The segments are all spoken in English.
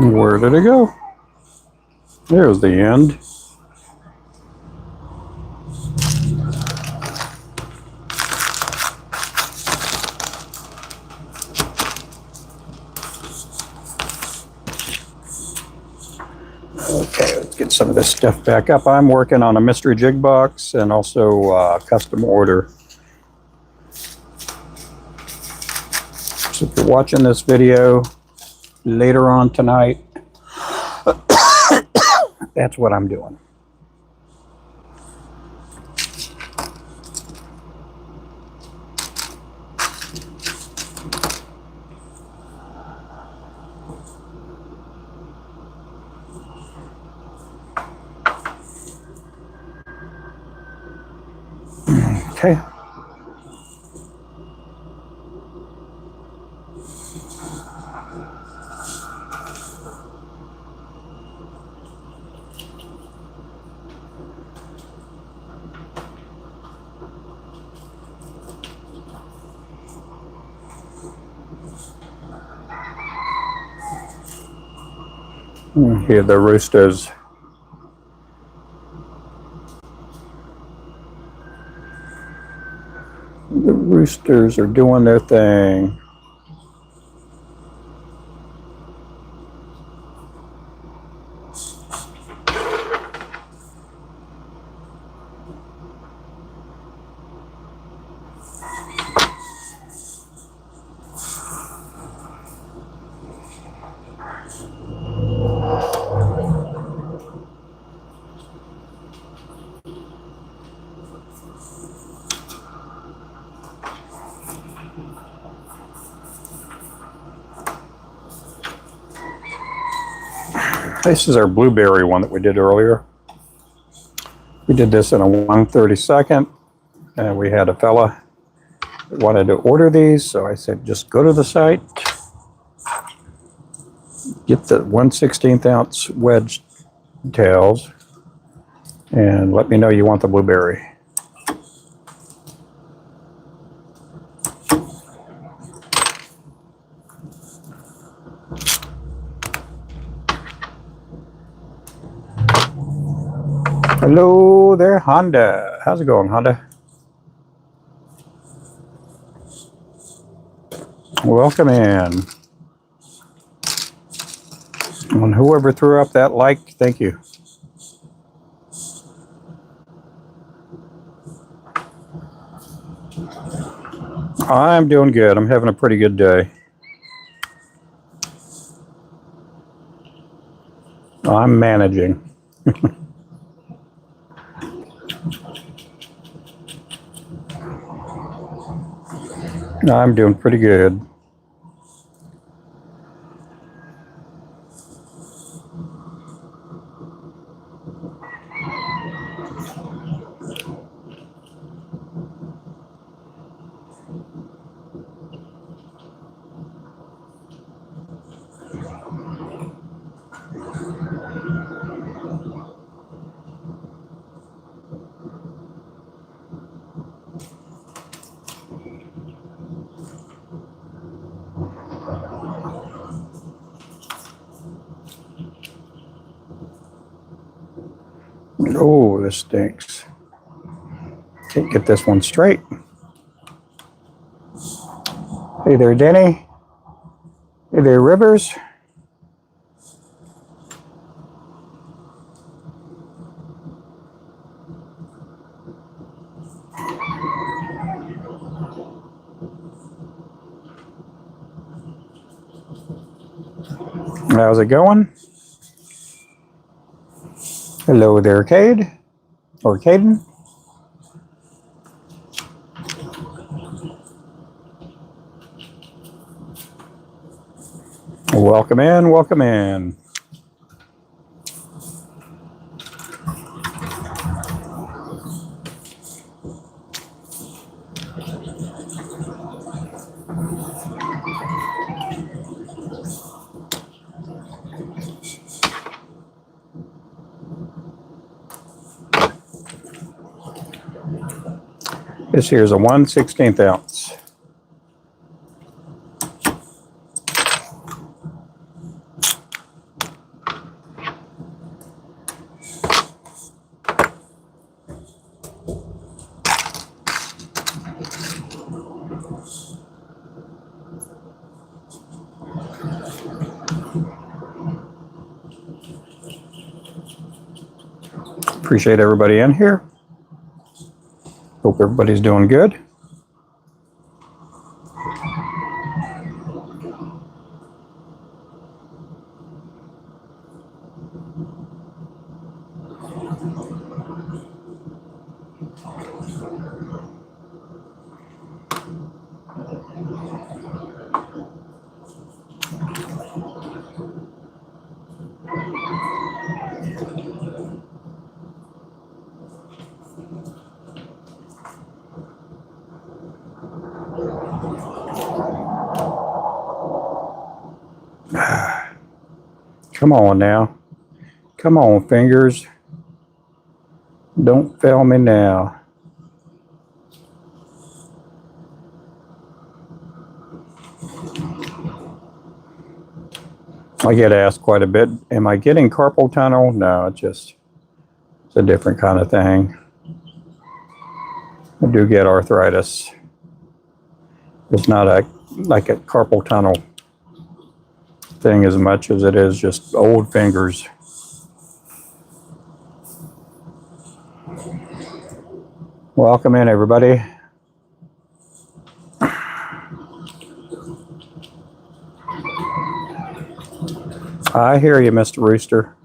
Where did it go? There's the end. Okay, let's get some of this stuff back up. I'm working on a mystery jig box and also a custom order. So if you're watching this video later on tonight, that's what I'm doing. Okay. Here the roosters. The roosters are doing their thing. This is our blueberry one that we did earlier. We did this in a 1/32, and we had a fella that wanted to order these, so I said just go to the site, get the 1/16 ounce wedge tails, and let me know you want the blueberry. Hello there, Honda. How's it going, Honda? Welcome in. And whoever threw up that like, thank you. I'm doing good. I'm having a pretty good day. I'm managing. I'm doing pretty good. Oh, this stinks. Can't get this one straight. Hey there, Denny. Hey there, Rivers. How's it going? Hello there, Cade. Or Caden. Welcome in, welcome in. This here is a 1/16 ounce. appreciate everybody in here. Hope everybody's doing good. Come on now. Come on, fingers. Don't fail me now. I get asked quite a bit, am I getting carpal tunnel? No, it's a different kind of thing. I do get arthritis. It's not like a carpal tunnel thing as much as it is just old fingers. Welcome in, everybody. I hear you, Mr. Rooster.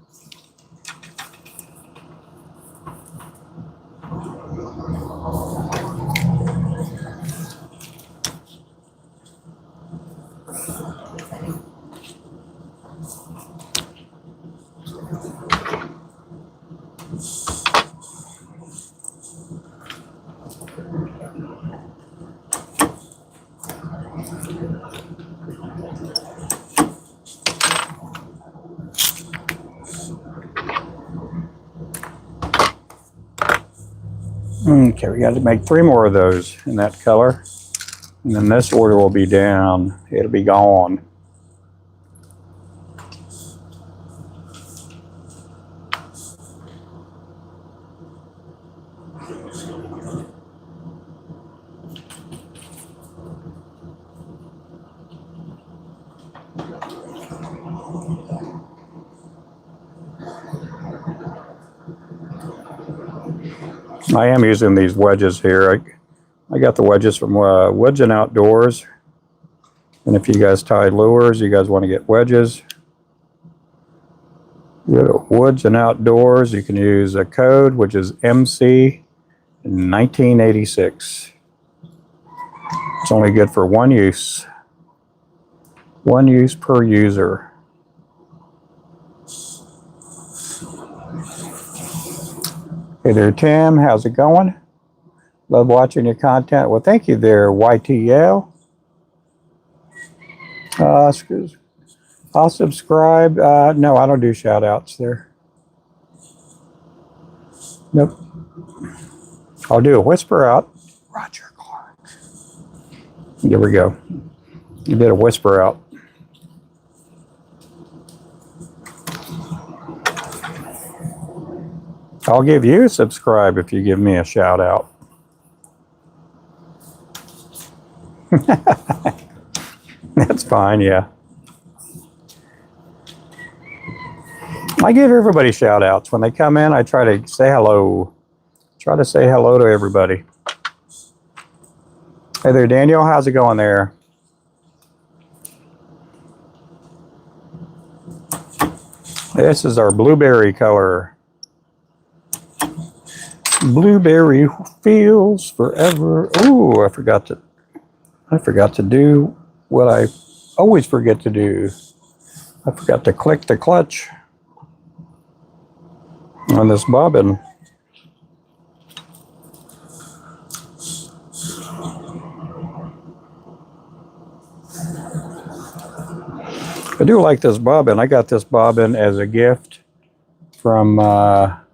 Okay, we got to make 3 more of those in that color. And then this order will be down. It'll be gone. I am using these wedges here. I got the wedges from Woods and Outdoors. And if you guys tie lures, you guys want to get wedges, go to Woods and Outdoors. You can use a code, which is MC 1986. It's only good for 1 use. 1 use per user. Hey there, Tim. How's it going? Love watching your content. Well, thank you there, YTL. I'll subscribe. No, I don't do shout outs there. Nope. I'll do a whisper out. Roger Clark. There we go. You did a whisper out. I'll give you a subscribe if you give me a shout out. That's fine, yeah. I give everybody shout outs. When they come in, I try to say hello. Try to say hello to everybody. Hey there, Daniel. How's it going there? This is our blueberry color. Blueberry feels forever. Ooh, I forgot to do what I always forget to do. I forgot to click the clutch on this bobbin. I do like this bobbin. I got this bobbin as a gift from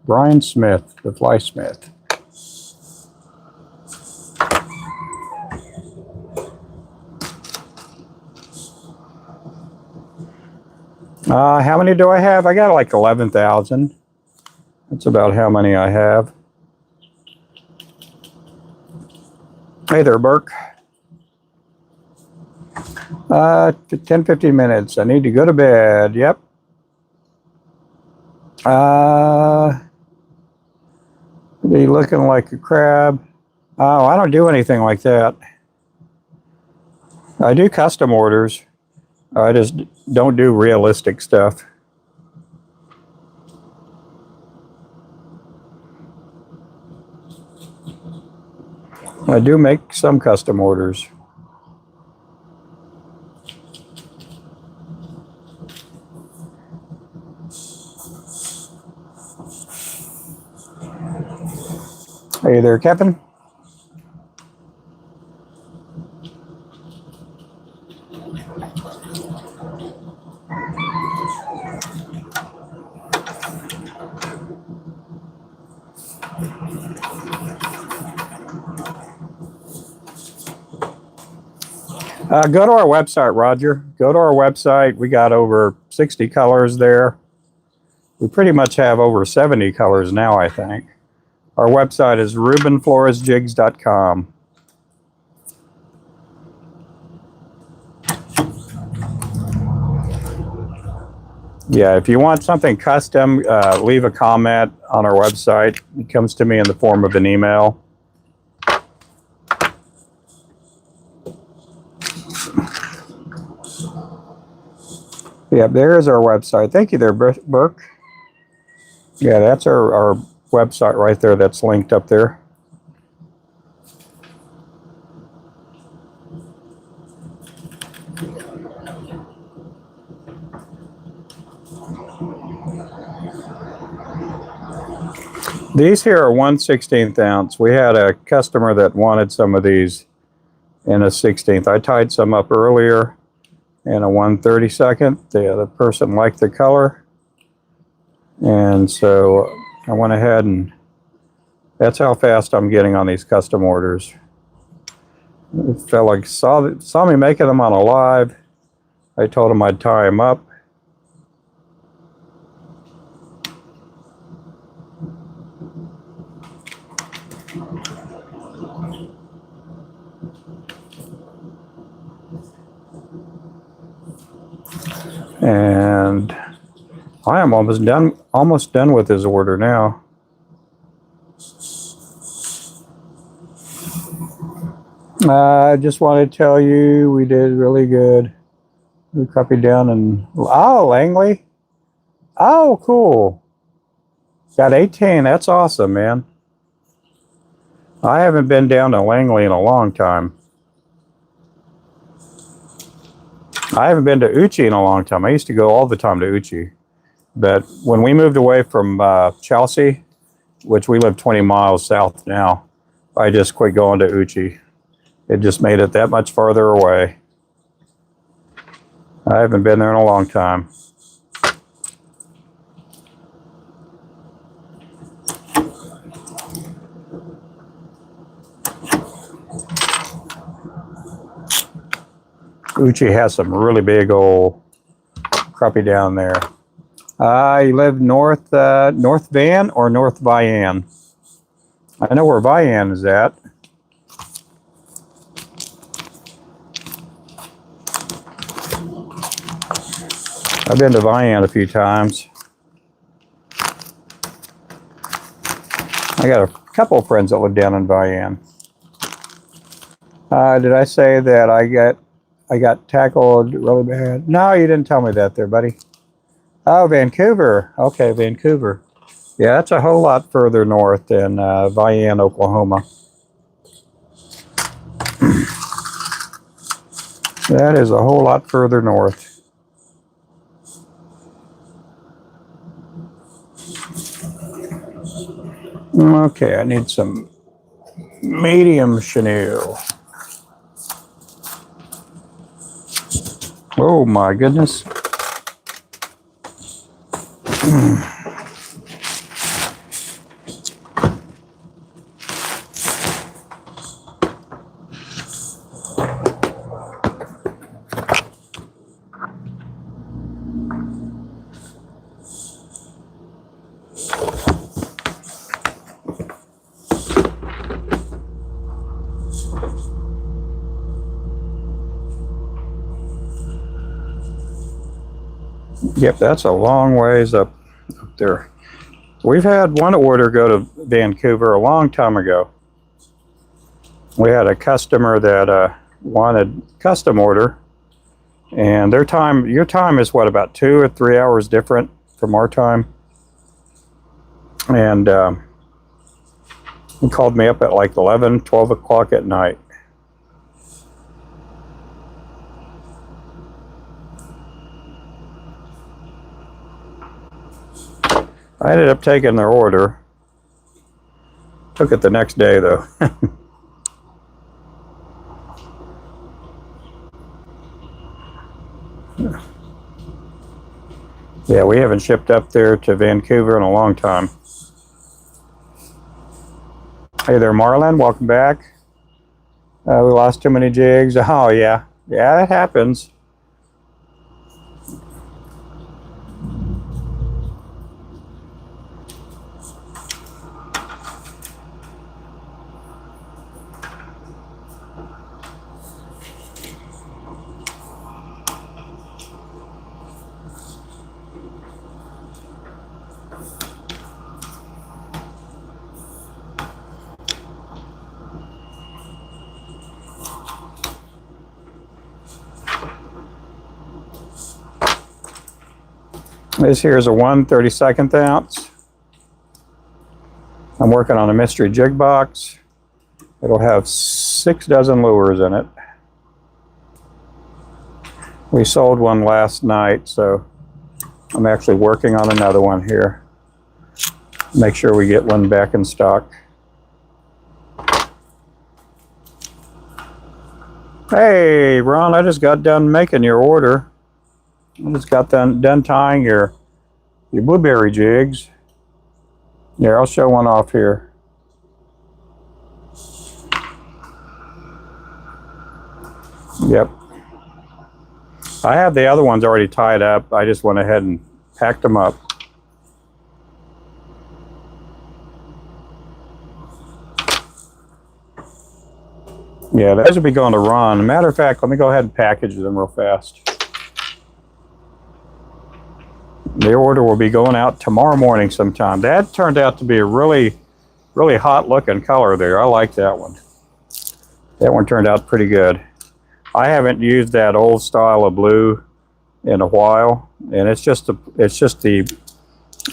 Brian Smith, the Fly Smith. How many do I have? I got like 11,000. That's about how many I have. Hey there, Burke. 10, 15 minutes. I need to go to bed. Yep. Be looking like a crab. Oh, I don't do anything like that. I do custom orders. I just don't do realistic stuff. I do make some custom orders. Hey there, Kevin. Go to our website, Roger. Go to our website. We got over 60 colors there. We pretty much have over 70 colors now, I think. Our website is rubenfloresjigs.com. Yeah, if you want something custom, leave a comment on our website. It comes to me in the form of an email. Yeah, there's our website. Thank you there, Burke. Yeah, that's our website right there. That's linked up there. These here are 1/16 ounce. We had a customer that wanted some of these in a 16th. I tied some up earlier in a 1/32. The person liked the color, and so I went ahead, and that's how fast I'm getting on these custom orders. The fella saw me making them on a live. I told him I'd tie them up. And I am almost done with his order now. I just want to tell you we did really good. We copied down and Langley. Oh, cool. Got 18. That's awesome, man. I haven't been down to Langley in a long time. I haven't been to Uchi in a long time. I used to go all the time to Uchi. But when we moved away from Chelsea, which we live 20 miles south now, I just quit going to Uchi. It just made it that much farther away. I haven't been there in a long time. Uchi has some really big old crappie down there. You live north Van or North Vian? I know where Vian is at. I've been to Vian a few times. I got a couple of friends that live down in Vian. Did I say that I got tackled really bad? No, you didn't tell me that there, buddy. Oh, Vancouver. Okay, Vancouver. Yeah, that's a whole lot further north than Vian, Oklahoma. That is a whole lot further north. Okay, I need some medium chenille. Oh my goodness. Yep, that's a long ways up there. We've had one order go to Vancouver a long time ago. We had a customer that wanted custom order, and your time is what, about 2 or 3 hours different from our time. And he called me up at like 11, 12 o'clock at night. I ended up taking their order. Took it the next day though. Yeah, we haven't shipped up there to Vancouver in a long time. Hey there, Marlon. Welcome back. We lost too many jigs. Oh, yeah. Yeah, that happens. This here is a 1/32 ounce. I'm working on a mystery jig box. It'll have 6 dozen lures in it. We sold one last night, so I'm actually working on another one here. Make sure we get one back in stock. Hey, Ron, I just got done making your order. I just got done tying your blueberry jigs. Here, I'll show one off here. Yep. I have the other ones already tied up. I just went ahead and packed them up. Yeah, those will be going to Ron. Matter of fact, let me go ahead and package them real fast. The order will be going out tomorrow morning sometime. That turned out to be a really, really hot looking color there. I like that one. That one turned out pretty good. I haven't used that old style of blue in a while, and it's just the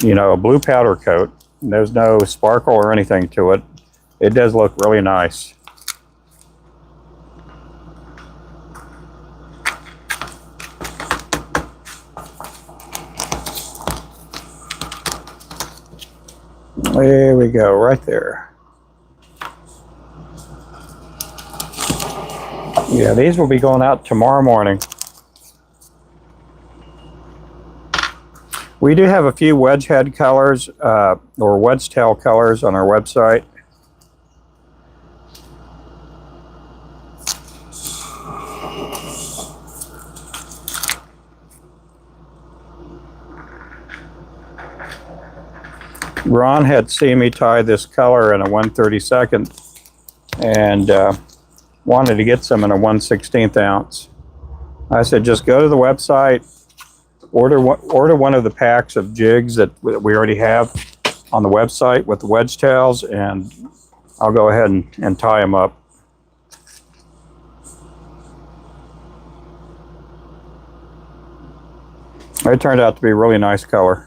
a blue powder coat. There's no sparkle or anything to it. It does look really nice. There we go, right there. Yeah, these will be going out tomorrow morning. We do have a few wedge head colors or wedge tail colors on our website. Ron had seen me tie this color in a 1/32 and wanted to get some in a 1/16 ounce. I said, just go to the website, order one of the packs of jigs that we already have on the website with the wedge tails, and I'll go ahead and tie them up. It turned out to be a really nice color.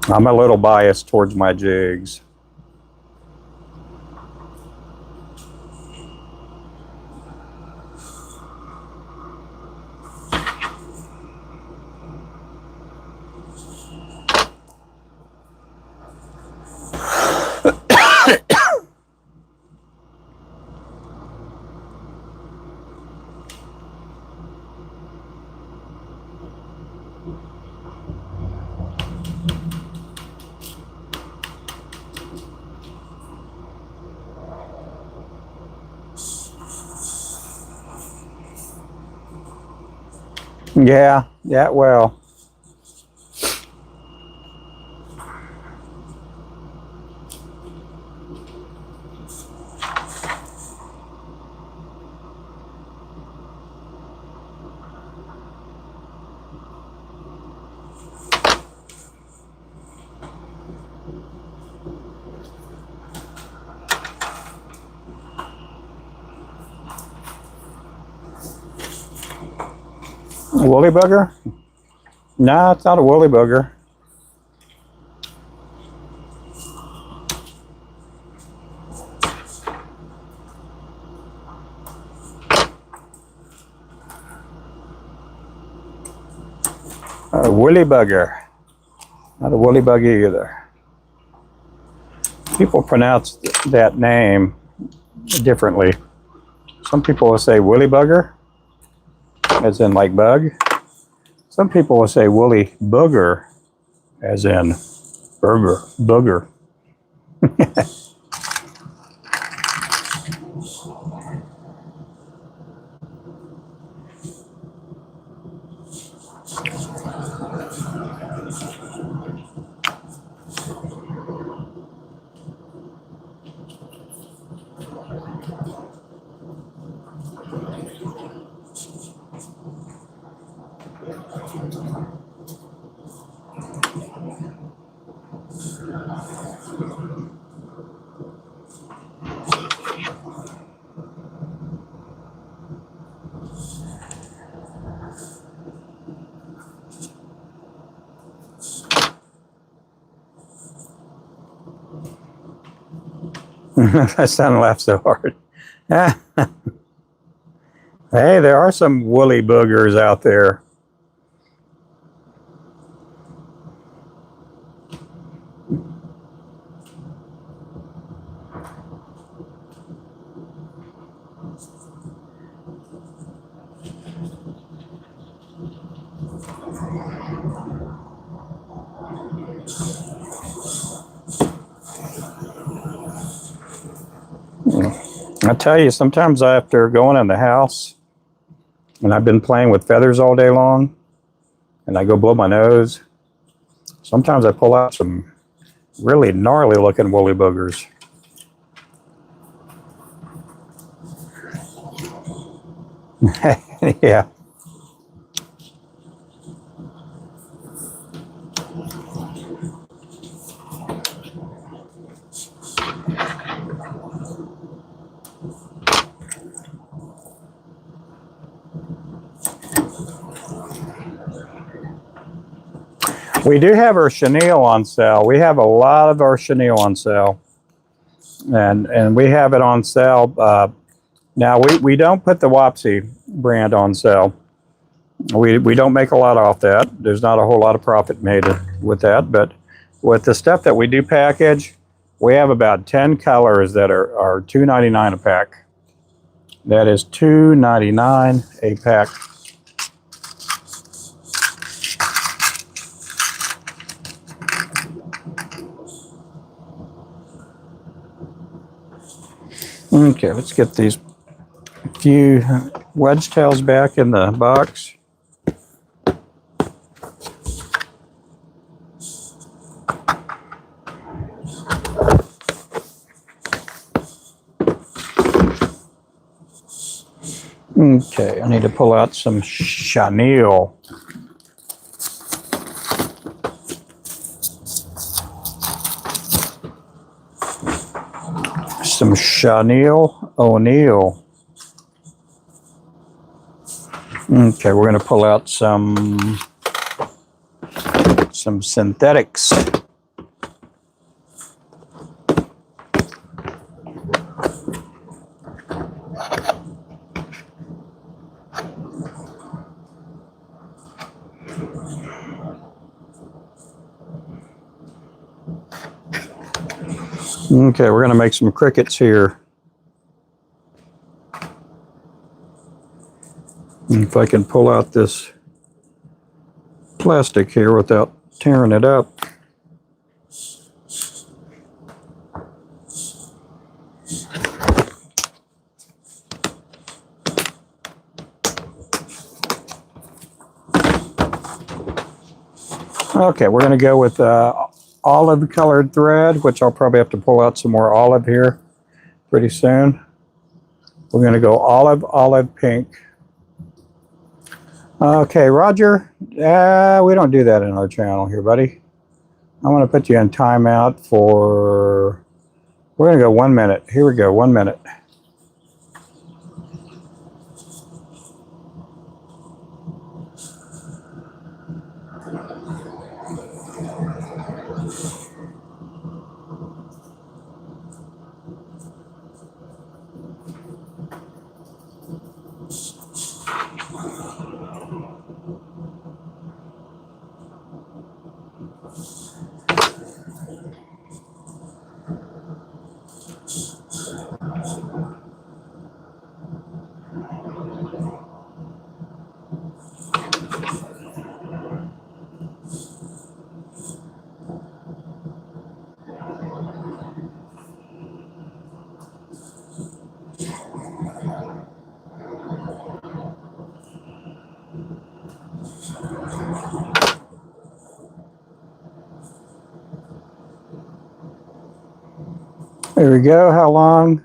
I'm a little biased towards my jigs. Yeah, well. Woolly bugger? No, it's not a woolly bugger. A woolly bugger. Not a woolly bugger either. People pronounce that name differently. Some people will say woolly bugger, as in like bug. Some people will say woolly booger, as in burger, booger. I sound laugh so hard. Hey, there are some woolly boogers out there. I tell you, sometimes after going in the house and I've been playing with feathers all day long and I go blow my nose, sometimes I pull out some really gnarly looking woolly boogers. Yeah. We do have our chenille on sale. We have a lot of our chenille on sale. And we have it on sale. Now, we don't put the Wapsi brand on sale. We don't make a lot off that. There's not a whole lot of profit made with that. But with the stuff that we do package, we have about 10 colors that are $2.99 a pack. That is $2.99 a pack. Okay, let's get these few wedge tails back in the box. Okay, I need to pull out some chenille. Some chenille O'Neill. Okay, we're going to pull out some synthetics. Okay, we're going to make some crickets here. If I can pull out this plastic here without tearing it up. Okay, we're going to go with olive colored thread, which I'll probably have to pull out some more olive here pretty soon. We're going to go olive pink. Okay, Roger, we don't do that in our channel here, buddy. I'm going to put you in timeout for, we're going to go 1 minute. Here we go, 1 minute. There we go. How long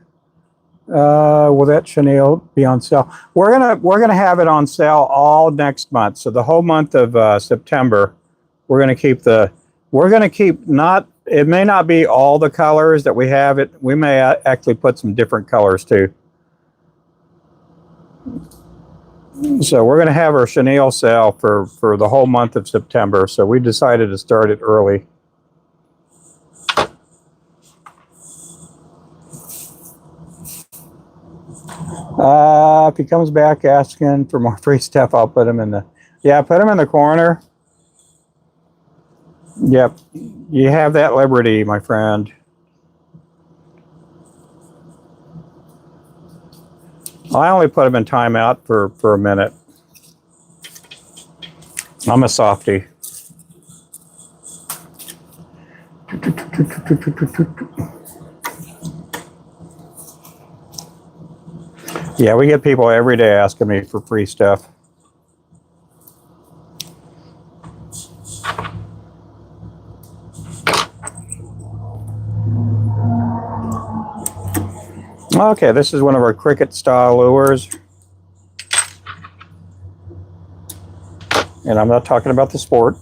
will that chenille be on sale? We're gonna have it on sale all next month. So the whole month of September, we're gonna keep not. It may not be all the colors that we have. We may actually put some different colors too. So we're gonna have our chenille sale for the whole month of September. So we decided to start it early. If he comes back asking for more free stuff, I'll put him in the, put him in the corner. Yep, you have that liberty, my friend. I only put him in timeout for a minute. I'm a softie. Yeah, we get people every day asking me for free stuff. Okay, this is one of our cricket style lures. And I'm not talking about the sport.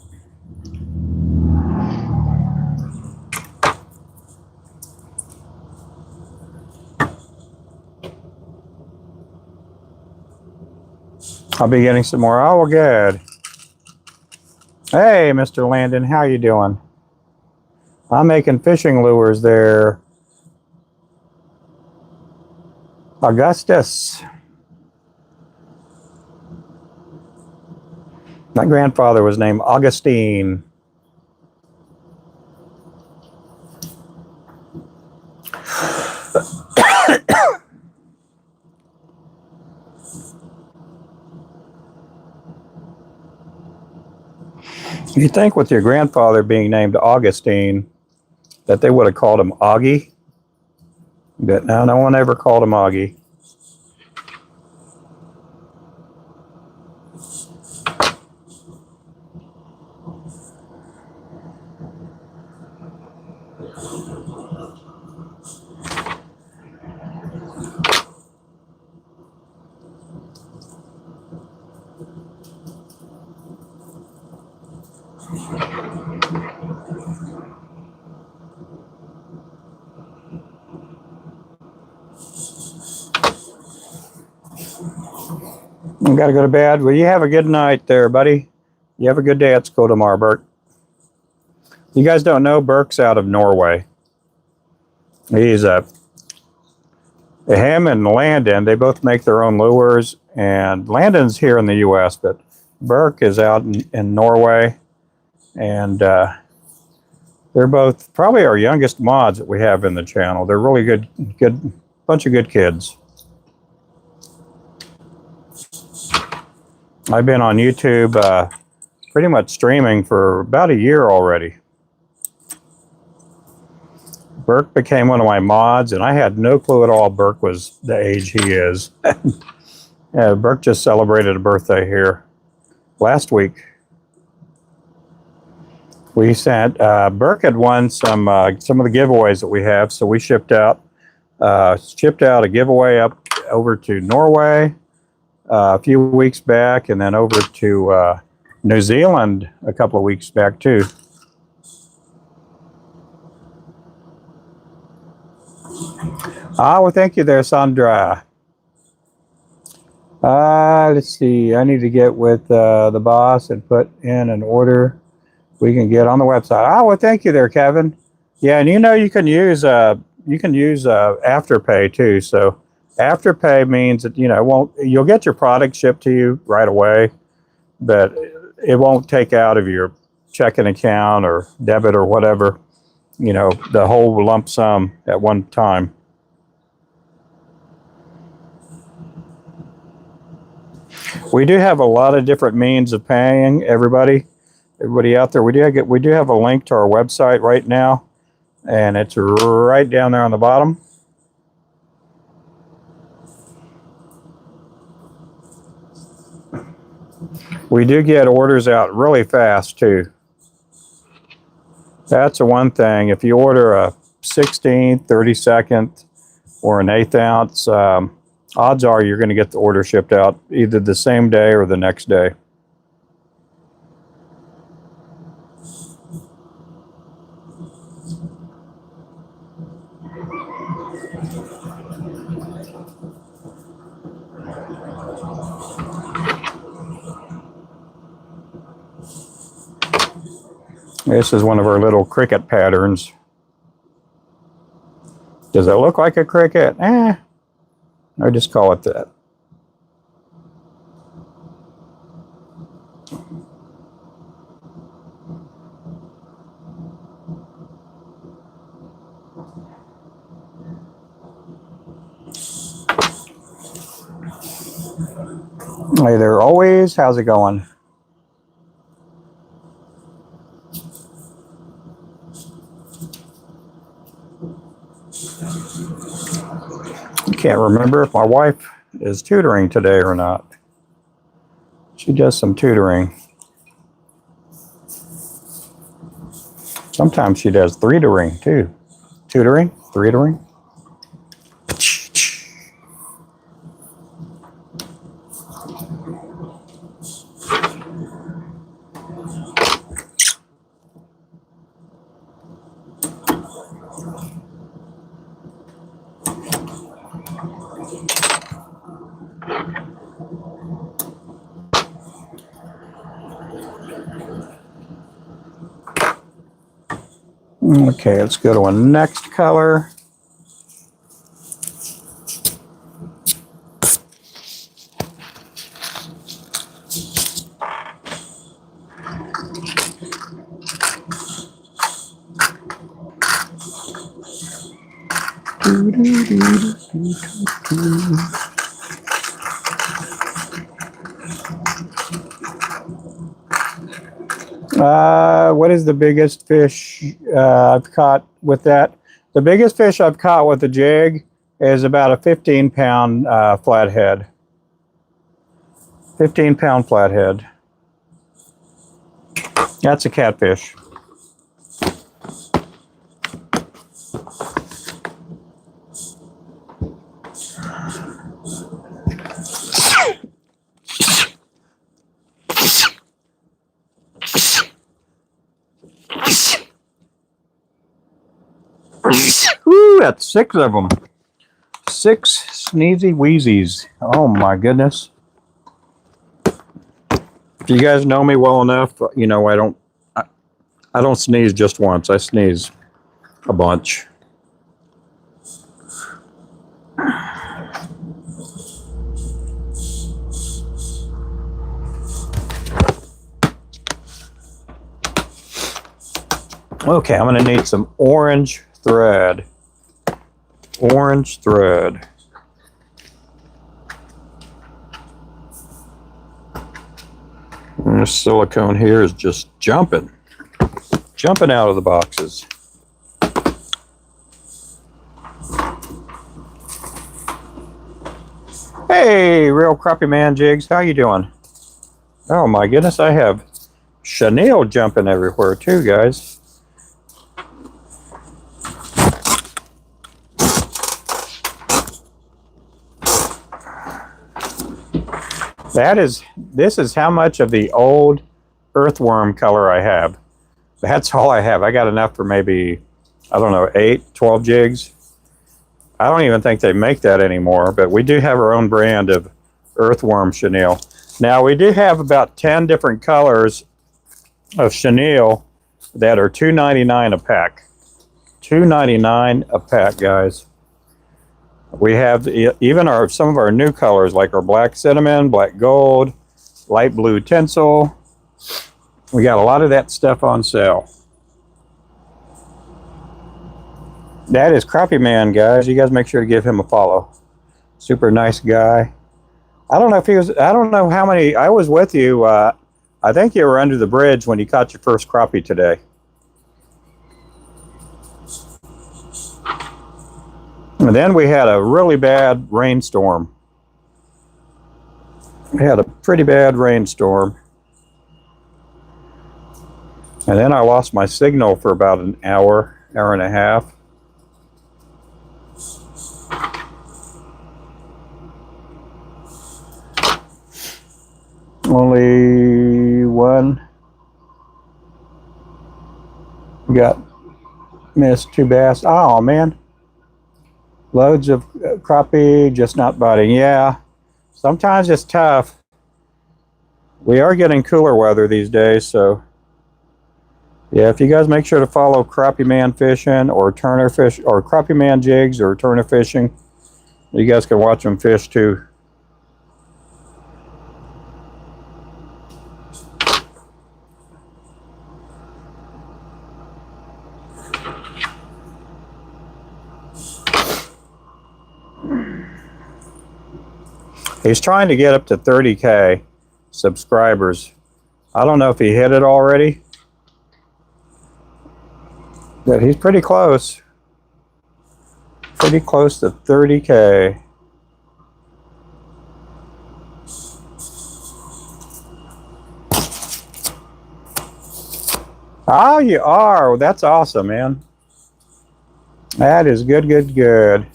I'll be getting some more. Oh, well, good. Hey, Mr. Landon, how you doing? I'm making fishing lures there. Augustus. My grandfather was named Augustine. You think with your grandfather being named Augustine that they would have called him Augie? But no, no one ever called him Augie. You got to go to bed. Well, you have a good night there, buddy. You have a good day at school tomorrow, Bert. You guys don't know, Burke's out of Norway. He's him and Landon, they both make their own lures, and Landon's here in the U.S., but Burke is out in Norway, and they're both probably our youngest mods that we have in the channel. They're really good bunch of good kids. I've been on YouTube pretty much streaming for about a year already. Burke became one of my mods, and I had no clue at all Burke was the age he is. Yeah, Burke just celebrated a birthday here last week. We sent Burke had won some of the giveaways that we have, so we shipped out a giveaway up over to Norway a few weeks back, and then over to New Zealand a couple of weeks back too. Well, thank you there, Sandra. Let's see. I need to get with the boss and put in an order we can get on the website. Well, thank you there, Kevin. Yeah, and you know you can use Afterpay too. So Afterpay means that you'll get your product shipped to you right away, but it won't take out of your checking account or debit or whatever. The whole lump sum at one time. We do have a lot of different means of paying everybody out there. We do have a link to our website right now, and it's right down there on the bottom. We do get orders out really fast too. That's the one thing. If you order a 16th, 32nd, or an 1/8 ounce, odds are you're going to get the order shipped out either the same day or the next day. This is one of our little cricket patterns. Does it look like a cricket? I just call it that. Hey there, always. How's it going? Can't remember if my wife is tutoring today or not. She does some tutoring. Sometimes she does three-toring too. Tutoring, three-toring. Okay, let's go to a next color. What is the biggest fish I've caught with that? The biggest fish I've caught with the jig is about a 15-pound flathead. 15-pound flathead. That's a catfish. Woo, that's 6 of them. 6 sneezy wheezies. Oh my goodness. If you guys know me well enough, you know I don't sneeze just once. I sneeze a bunch. Okay, I'm going to need some orange thread. Orange thread. And this silicone here is just jumping out of the boxes. Hey, Real Crappie Man Jigs, how you doing? Oh my goodness, I have chenille jumping everywhere too, guys. This is how much of the old earthworm color I have. That's all I have. I got enough for maybe, I don't know, 8, 12 jigs. I don't even think they make that anymore, but we do have our own brand of earthworm chenille. Now we do have about 10 different colors of chenille that are $2.99 a pack. $2.99 a pack, guys. We have even some of our new colors, like our black cinnamon, black gold, light blue tinsel. We got a lot of that stuff on sale. That is Crappie Man, guys. You guys make sure to give him a follow. Super nice guy. I don't know if he was, I don't know how many, I was with you. I think you were under the bridge when you caught your first crappie today. And then we had a really bad rainstorm. We had a pretty bad rainstorm. And then I lost my signal for about an hour, hour and a half. Only one got missed, 2 bass. Oh man, loads of crappie just not biting. Yeah, sometimes it's tough. We are getting cooler weather these days, so yeah, if you guys make sure to follow Crappie Man Fishing or Turner Fish or Crappie Man Jigs or Turner Fishing, you guys can watch them fish too. He's trying to get up to 30K subscribers. I don't know if he hit it already, but he's pretty close. Pretty close to 30K. Oh, you are. Well, that's awesome, man. That is good, good, good.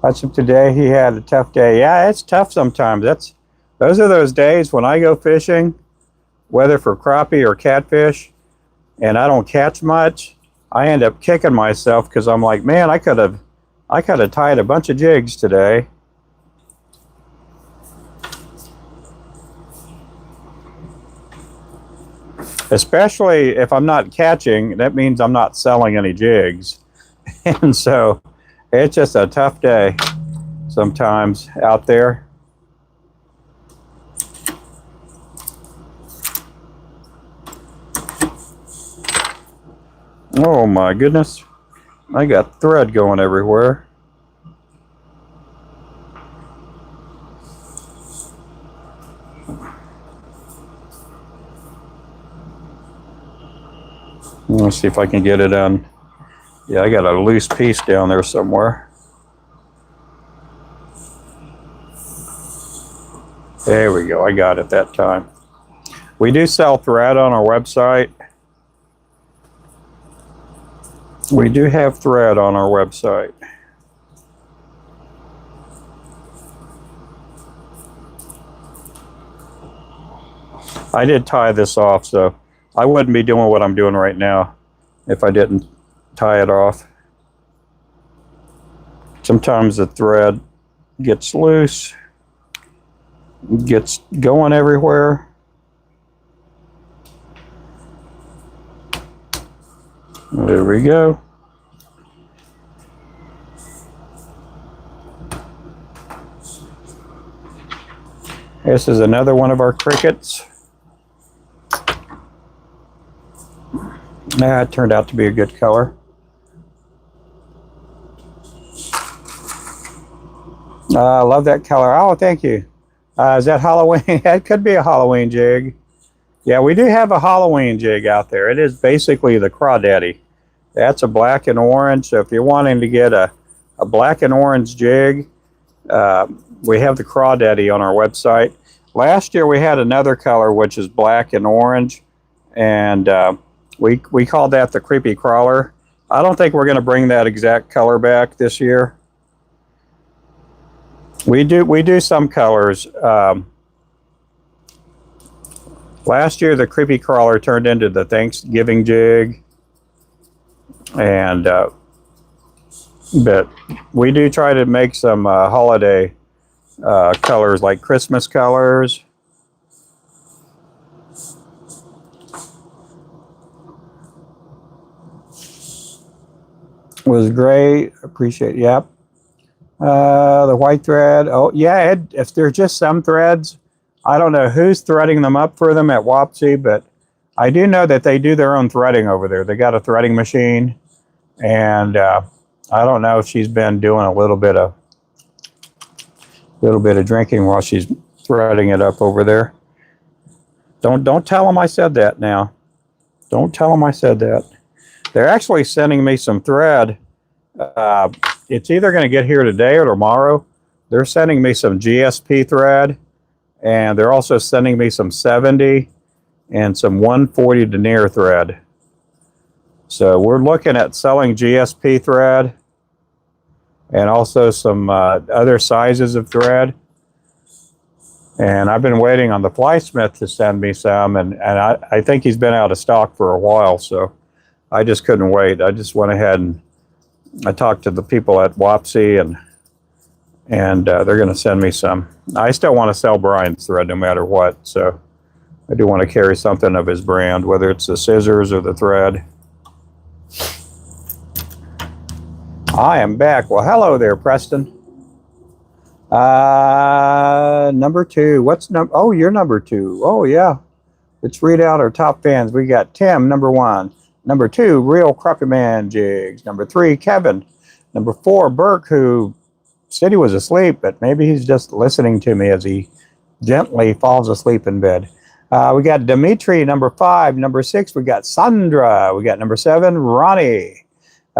Watch him today. He had a tough day. Yeah, it's tough sometimes. Those are those days when I go fishing, whether for crappie or catfish, and I don't catch much. I end up kicking myself because I'm like, man, I could have tied a bunch of jigs today. Especially if I'm not catching, that means I'm not selling any jigs. And so it's just a tough day sometimes out there. Oh my goodness. I got thread going everywhere. Let's see if I can get it on. Yeah, I got a loose piece down there somewhere. There we go. I got it that time. We do sell thread on our website. We do have thread on our website. I did tie this off, so I wouldn't be doing what I'm doing right now if I didn't tie it off. Sometimes the thread gets loose, gets going everywhere. There we go. This is another one of our crickets. It turned out to be a good color. I love that color. Oh, thank you. Is that Halloween? It could be a Halloween jig. Yeah, we do have a Halloween jig out there. It is basically the Crawdaddy. That's a black and orange. So if you're wanting to get a black and orange jig, we have the Crawdaddy on our website. Last year we had another color which is black and orange, and we called that the Creepy Crawler. I don't think we're going to bring that exact color back this year. We do some colors. Last year the Creepy Crawler turned into the Thanksgiving jig, and but we do try to make some holiday colors like Christmas colors. Was great. Appreciate it. Yep. The white thread. Oh yeah, if there's just some threads, I don't know who's threading them up for them at Wapsie, but I do know that they do their own threading over there. They got a threading machine, and I don't know if she's been doing a little bit of drinking while she's threading it up over there. Don't tell them I said that now. Don't tell them I said that. They're actually sending me some thread. It's either going to get here today or tomorrow. They're sending me some GSP thread, and they're also sending me some 70 and some 140 denier thread. So we're looking at selling GSP thread and also some other sizes of thread. And I've been waiting on the flysmith to send me some, and I think he's been out of stock for a while, so I just couldn't wait. I just went ahead and I talked to the people at Wapsi, and they're going to send me some. I still want to sell Brian's thread no matter what, so I do want to carry something of his brand, whether it's the scissors or the thread. I am back. Well, hello there, Preston. Number 2. What's number? Oh, you're number 2. Oh, yeah. Let's read out our top fans. We got Tim, number 1. Number 2, Real Crappy Man Jigs. Number 3, Kevin. Number 4, Burke, who said he was asleep, but maybe he's just listening to me as he gently falls asleep in bed. We got Dimitri, number 5. Number 6, we got Sandra. We got number 7, Ronnie.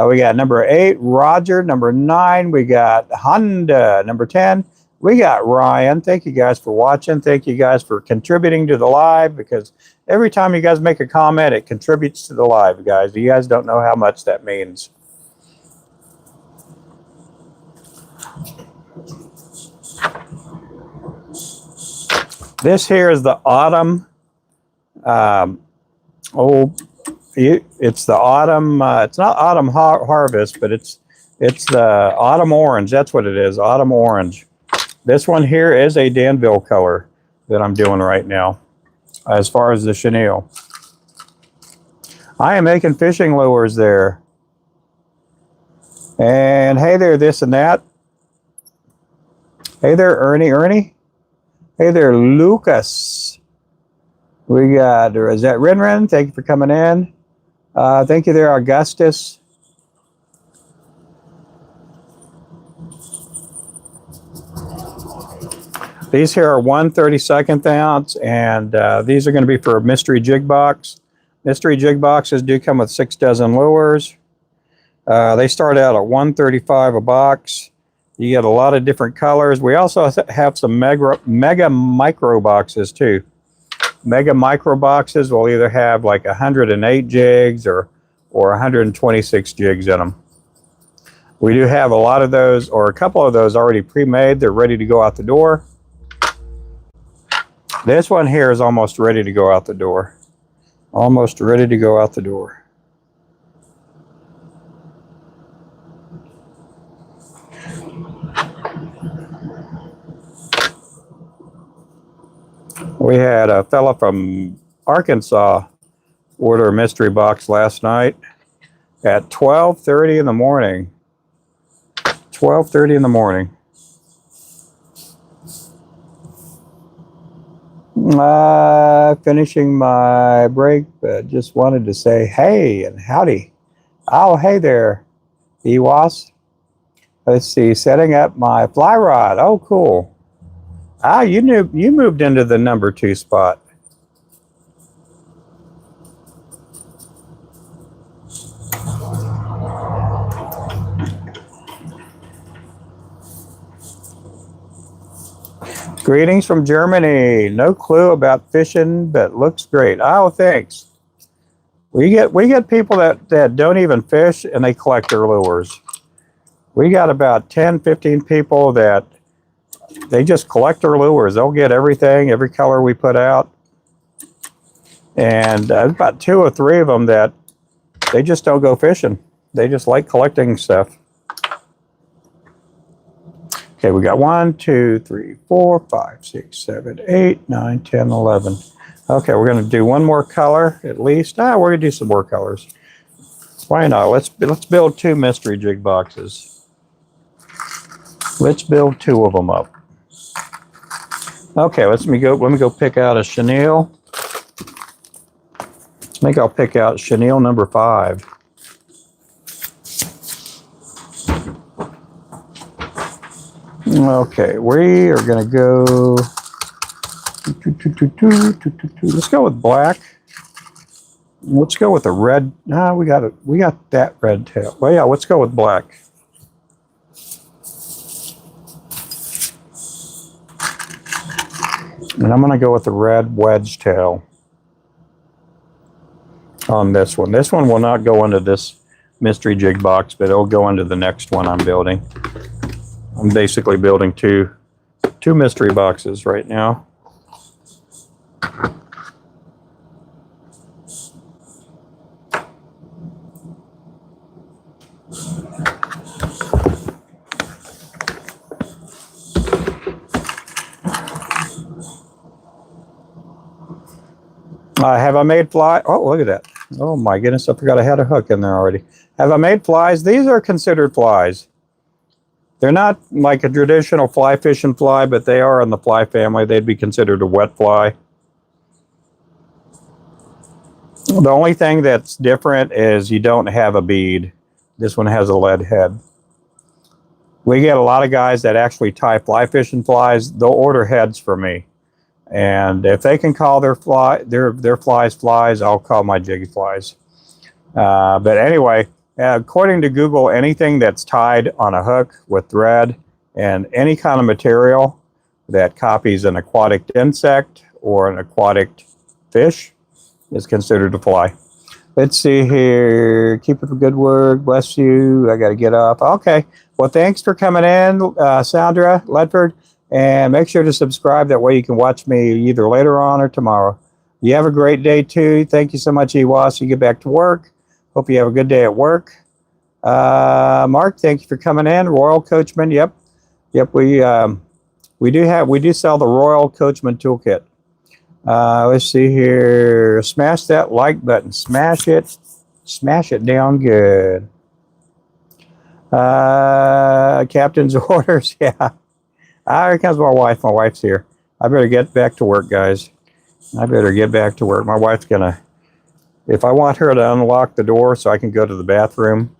We got number 8, Roger. Number 9, we got Honda. Number 10, we got Ryan. Thank you guys for watching. Thank you guys for contributing to the live, because every time you guys make a comment, it contributes to the live, guys. You guys don't know how much that means. This here is the autumn. It's the autumn. It's not autumn harvest, but it's the autumn orange. That's what it is. Autumn orange. This one here is a Danville color that I'm doing right now. As far as the chenille, I am making fishing lures there. And hey there, this and that. Hey there, Ernie. Hey there, Lucas. We got, is that Ren? Thank you for coming in. Thank you there, Augustus. These here are 1/32 ounce, and these are going to be for Mystery Jig Box. Mystery Jig Boxes do come with 6 dozen lures. They start out at $135 a box. You get a lot of different colors. We also have some mega micro boxes too. Mega micro boxes will either have like 108 jigs or 126 jigs in them. We do have a lot of those, or a couple of those already pre-made. They're ready to go out the door. This one here is almost ready to go out the door. Almost ready to go out the door. We had a fella from Arkansas order a mystery box last night at 12:30 in the morning. 12:30 in the morning. Finishing my break, but just wanted to say hey and howdy. Oh, hey there, Ewas. Let's see, setting up my fly rod. Oh, cool. Ah, you moved into the number 2 spot. Greetings from Germany. No clue about fishing, but looks great. Oh, thanks. We get people that don't even fish and they collect their lures. We got about 10, 15 people that they just collect their lures. They'll get everything, every color we put out. And about 2 or 3 of them that they just don't go fishing. They just like collecting stuff. Okay, we got 1, 2, 3, 4, 5, 6, 7, 8, 9, 10, 11. Okay, we're going to do one more color at least. We're going to do some more colors. Why not? Let's build 2 mystery jig boxes. Let's build 2 of them up. Okay, let me go pick out a chenille. I think I'll pick out chenille number 5. Okay, we are going to go. Let's go with black. Let's go with the red. No, we got that red tail. Well, yeah, let's go with black. And I'm going to go with the red wedge tail on this one. This one will not go into this mystery jig box, but it'll go into the next one I'm building. I'm basically building two mystery boxes right now. Have I made fly? Oh, look at that. Oh my goodness, I forgot I had a hook in there already. Have I made flies? These are considered flies. They're not like a traditional fly fishing fly, but they are in the fly family. They'd be considered a wet fly. The only thing that's different is you don't have a bead. This one has a lead head. We get a lot of guys that actually tie fly fishing flies. They'll order heads for me. And if they can call their flies flies, I'll call my jig flies. But anyway, according to Google, anything that's tied on a hook with thread and any kind of material that copies an aquatic insect or an aquatic fish is considered a fly. Let's see here. Keep up the good work. Bless you. I got to get off. Okay. Well, thanks for coming in, Sandra Ledford. And make sure to subscribe. That way you can watch me either later on or tomorrow. You have a great day, too. Thank you so much, Ewas. You get back to work. Hope you have a good day at work. Mark, thank you for coming in. Royal Coachman. Yep. We do sell the Royal Coachman Toolkit. Let's see here. Smash that like button. Smash it. Smash it down good. Captain's orders. Yeah. Here comes my wife. My wife's here. I better get back to work, guys. I better get back to work. My wife's gonna, if I want her to unlock the door so I can go to the bathroom,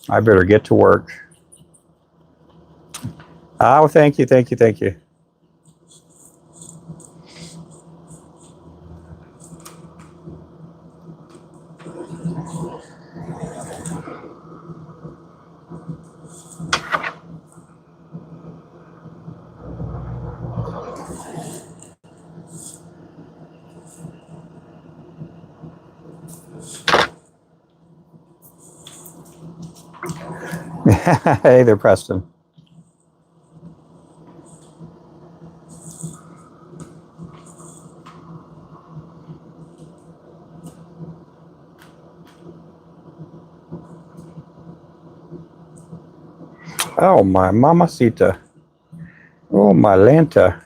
I better get to work. Oh, thank you, thank you, thank you. Hey there, Preston. Oh, my mamacita. Oh, my Lanta.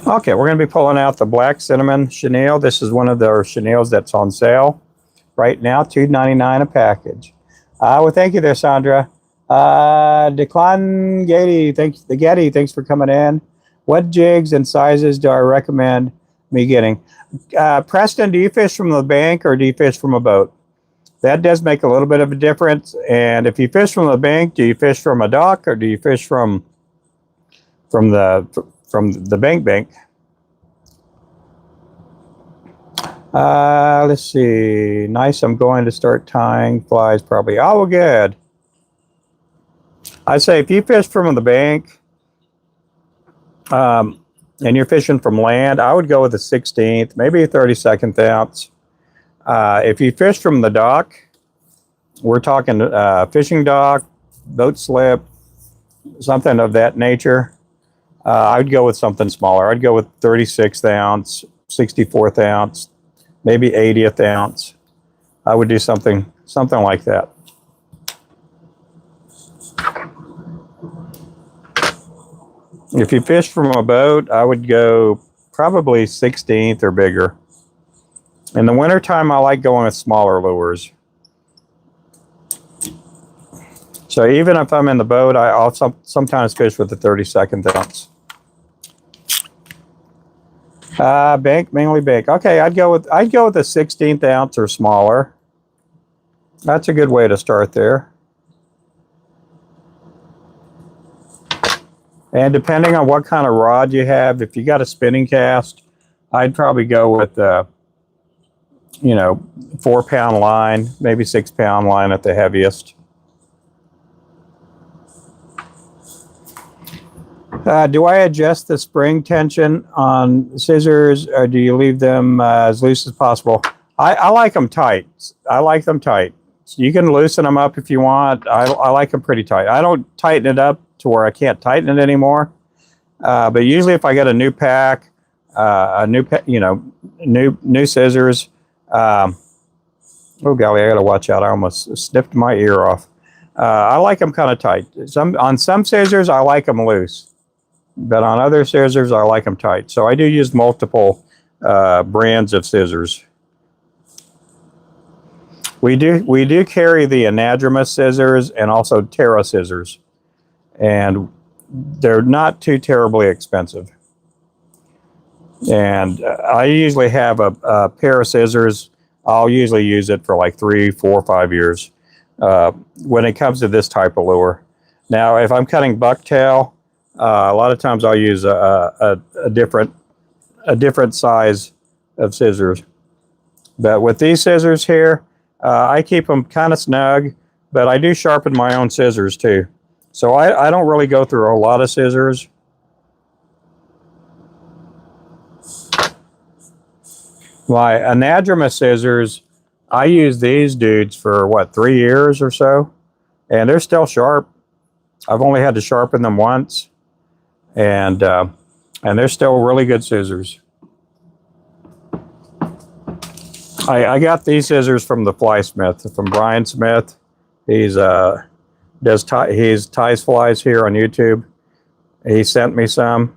Okay, we're going to be pulling out the black cinnamon chenille. This is one of the chenilles that's on sale right now, $2.99 a package. Well, thank you there, Sandra. Declan Getty, thanks for coming in. What jigs and sizes do I recommend me getting? Preston, do you fish from the bank or do you fish from a boat? That does make a little bit of a difference. And if you fish from the bank, do you fish from a dock or do you fish from the bank? Let's see. Nice. I'm going to start tying flies probably. Oh, good. I'd say if you fish from the bank and you're fishing from land, I would go with a 16th, maybe a 32nd ounce. If you fish from the dock, we're talking fishing dock, boat slip, something of that nature. I'd go with something smaller. I'd go with 36th ounce, 64th ounce, maybe 80th ounce. I would do something like that. If you fish from a boat, I would go probably 16th or bigger. In the wintertime, I like going with smaller lures. So even if I'm in the boat, I'll sometimes fish with the 32nd ounce. Bank, mainly bank. Okay, I'd go with a 16th ounce or smaller. That's a good way to start there. And depending on what kind of rod you have, if you got a spinning cast, I'd probably go with 4-pound line, maybe 6-pound line at the heaviest. Do I adjust the spring tension on scissors, or do you leave them as loose as possible? I like them tight. So you can loosen them up if you want. I like them pretty tight. I don't tighten it up to where I can't tighten it anymore. But usually if I get a new pack, a new, new scissors. Oh golly, I gotta watch out. I almost snipped my ear off. I like them kind of tight. On some scissors, I like them loose, but on other scissors, I like them tight. So I do use multiple brands of scissors. We do carry the anadromous scissors and also Terra scissors, and they're not too terribly expensive. And I usually have a pair of scissors. I'll usually use it for like 3, 4, 5 years when it comes to this type of lure. Now, if I'm cutting bucktail, a lot of times I'll use a different size of scissors. But with these scissors here, I keep them kind of snug, but I do sharpen my own scissors too. So I don't really go through a lot of scissors. My anadromous scissors, I use these dudes for what, 3 years or so, and they're still sharp. I've only had to sharpen them once, and they're still really good scissors. I got these scissors from the Fly Smith, from Brian Smith. He's ties flies here on YouTube. He sent me some,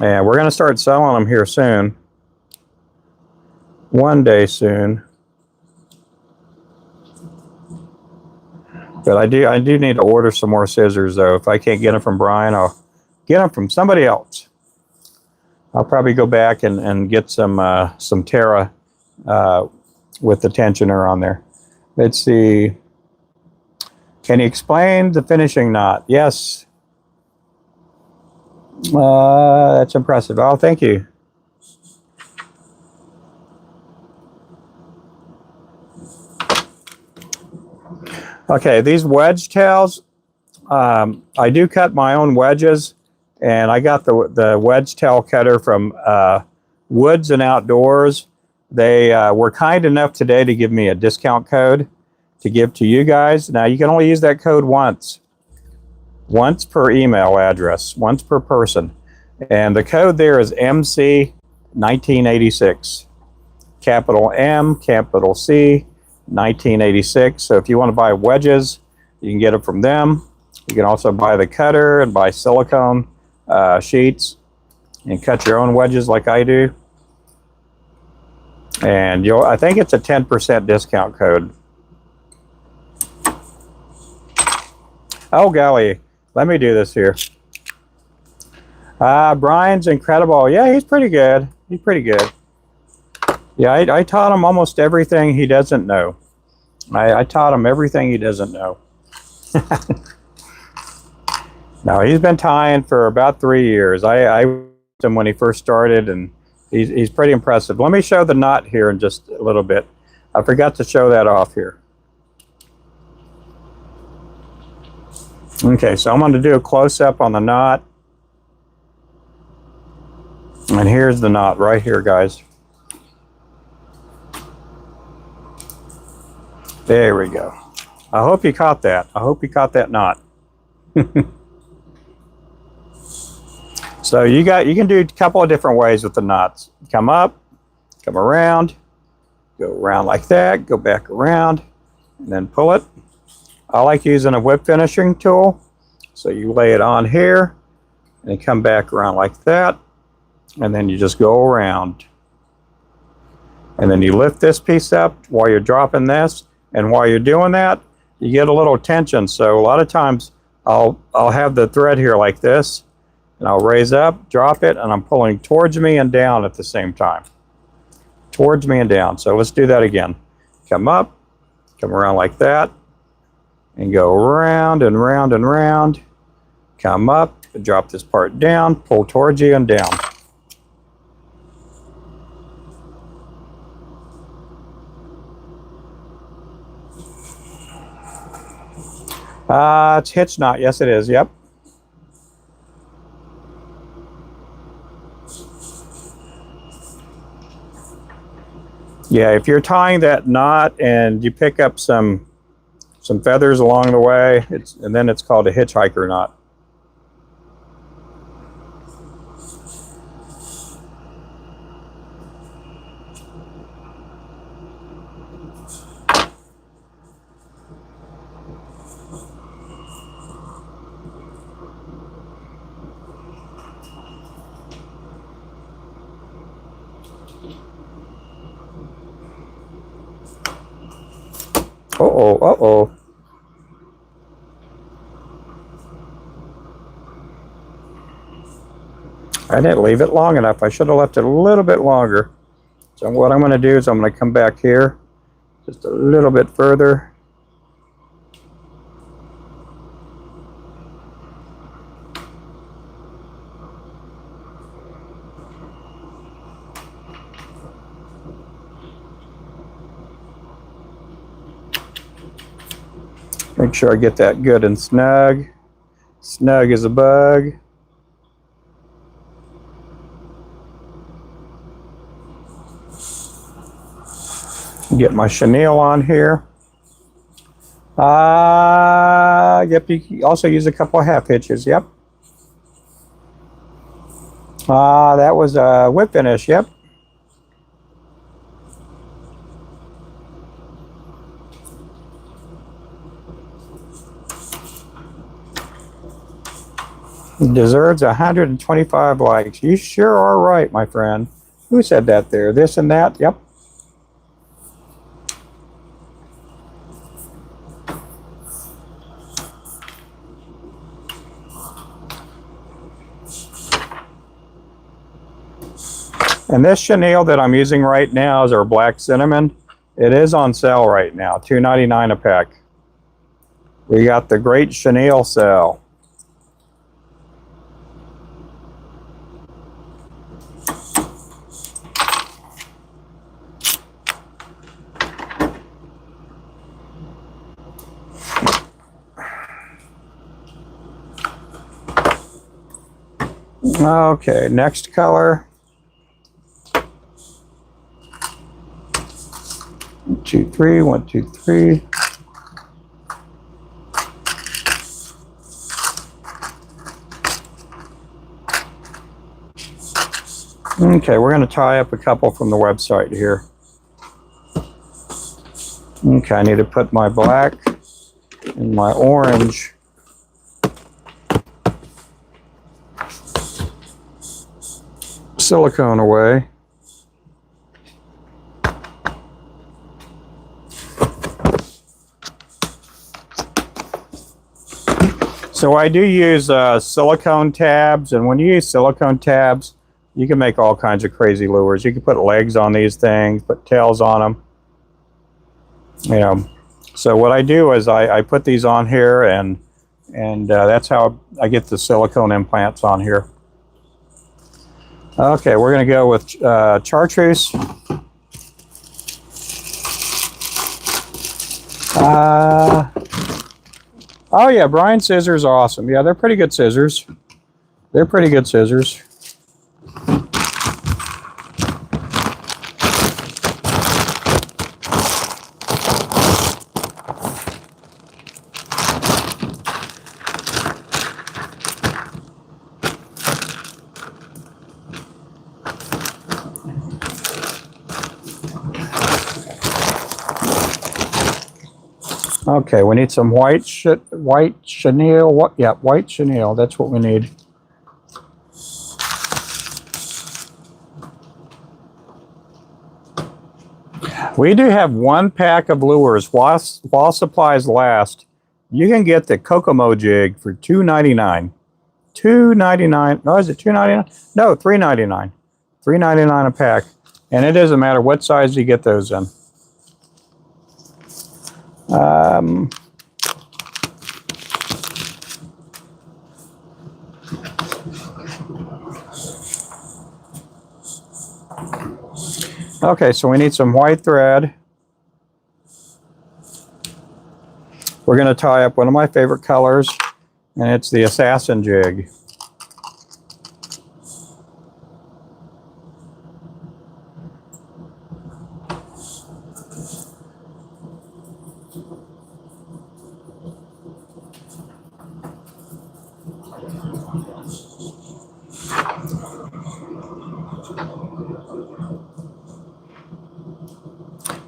and we're going to start selling them here soon. One day soon. But I do need to order some more scissors though. If I can't get them from Brian, I'll get them from somebody else. I'll probably go back and get some Terra with the tensioner on there. Let's see. Can you explain the finishing knot? Yes. That's impressive. Oh, thank you. Okay, these wedge tails, I do cut my own wedges, and I got the wedge tail cutter from Woods and Outdoors. They were kind enough today to give me a discount code to give to you guys. Now, you can only use that code once per email address, once per person. And the code there is MC1986, capital M, capital C, 1986. So if you want to buy wedges, you can get them from them. You can also buy the cutter and buy silicone sheets and cut your own wedges like I do. And I think it's a 10% discount code. Oh golly, let me do this here. Brian's incredible. Yeah, he's pretty good. He's pretty good. Yeah, I taught him almost everything he doesn't know. I taught him everything he doesn't know. Now, he's been tying for about 3 years. I watched him when he first started, and he's pretty impressive. Let me show the knot here in just a little bit. I forgot to show that off here. Okay, so I'm going to do a close-up on the knot. And here's the knot right here, guys. There we go. I hope you caught that. I hope you caught that knot. So you can do a couple of different ways with the knots. Come up, come around, go around like that, go back around, and then pull it. I like using a whip finishing tool. So you lay it on here and come back around like that, and then you just go around. And then you lift this piece up while you're dropping this, and while you're doing that, you get a little tension. So a lot of times I'll have the thread here like this, and I'll raise up, drop it, and I'm pulling towards me and down at the same time. Towards me and down. So let's do that again. Come up, come around like that, and go around and round and round. Come up, drop this part down, pull towards you and down. It's hitch knot. Yes, it is. Yep. Yeah, if you're tying that knot and you pick up some feathers along the way, and then it's called a hitchhiker knot. Uh-oh, uh-oh. I didn't leave it long enough. I should have left it a little bit longer. So what I'm going to do is I'm going to come back here just a little bit further. Make sure I get that good and snug. Snug as a bug. Get my chenille on here. Yep, you can also use a couple of half hitches, yep. That was a whip finish, yep. Deserves 125 likes. You sure are right, my friend. Who said that there? This and that? Yep. And this chenille that I'm using right now is our black cinnamon. It is on sale right now, $2.99 a pack. We got the great chenille sale. Okay, next color. 1, 2, 3, 1, 2, 3. Okay, we're going to tie up a couple from the website here. Okay, I need to put my black and my orange. Silicone away. So I do use silicone tabs, and when you use silicone tabs, you can make all kinds of crazy lures. You can put legs on these things, put tails on them. You know, so what I do is I put these on here, and that's how I get the silicone implants on here. Okay, we're going to go with chartreuse. Oh yeah, Brian scissors are awesome. Yeah, they're pretty good scissors. They're pretty good scissors. Okay, we need some white chenille. What? Yeah, white chenille. That's what we need. We do have one pack of lures while supplies last. You can get the Kokomo jig for $2.99. $2.99. No, is it $2.99? No, $3.99. $3.99 a pack, and it doesn't matter what size you get those in. Okay, so we need some white thread. We're going to tie up one of my favorite colors, and it's the assassin jig.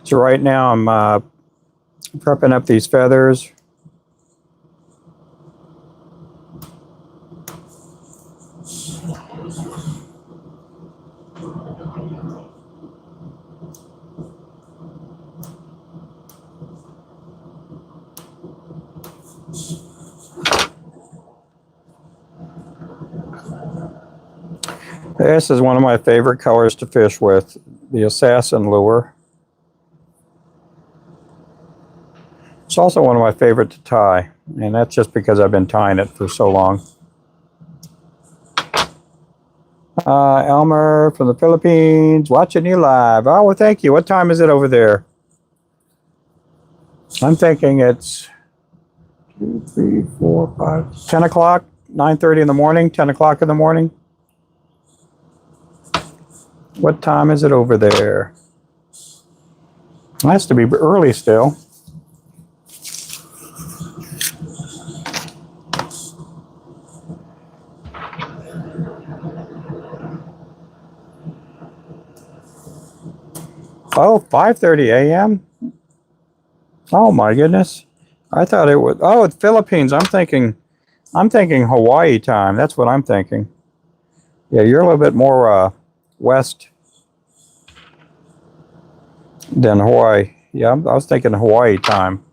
So right now I'm prepping up these feathers. This is one of my favorite colors to fish with, the Assassin lure. It's also one of my favorite to tie, and that's just because I've been tying it for so long. Elmer from the Philippines, watching you live. Oh, well, thank you. What time is it over there? I'm thinking it's 2, 3, 4, 5, 10 o'clock, 9:30 in the morning, 10 o'clock in the morning. What time is it over there? It has to be early still. Oh, 5:30 a.m.? Oh my goodness. I thought it was, oh, it's Philippines. I'm thinking Hawaii time. That's what I'm thinking. Yeah, you're a little bit more west than Hawaii. Yeah, I was thinking Hawaii time.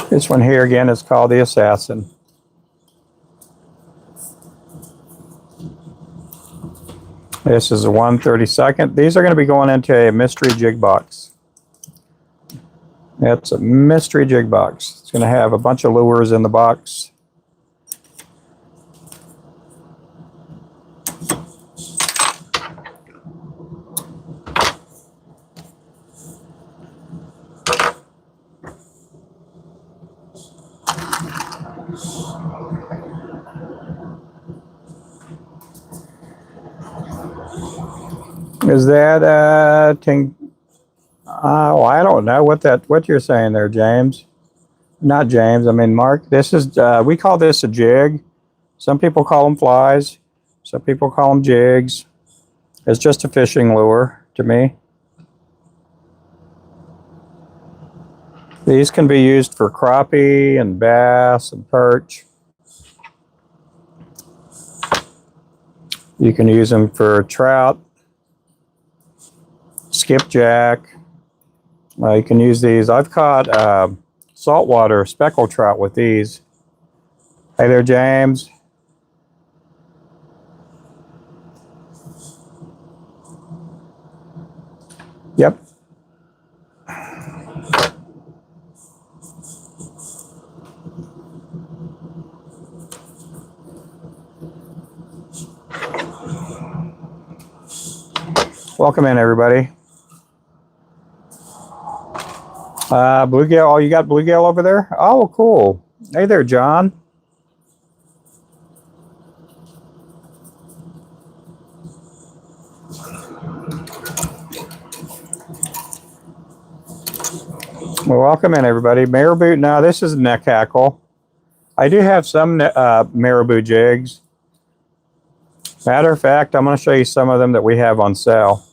This one here again is called the Assassin. This is a 1/32. These are going to be going into a mystery jig box. That's a mystery jig box. It's going to have a bunch of lures in the box. Is that oh, I don't know what you're saying there, James. Not James, I mean Mark. This is we call this a jig. Some people call them flies. Some people call them jigs. It's just a fishing lure to me. These can be used for crappie and bass and perch. You can use them for trout, skipjack. You can use these. I've caught saltwater speckled trout with these. Hey there, James. Yep. Welcome in, everybody. Bluegill. Oh, you got bluegill over there? Oh, cool. Hey there, John. Well, welcome in, everybody. Marabou. Now, this is neck hackle. I do have some marabou jigs. Matter of fact, I'm going to show you some of them that we have on sale.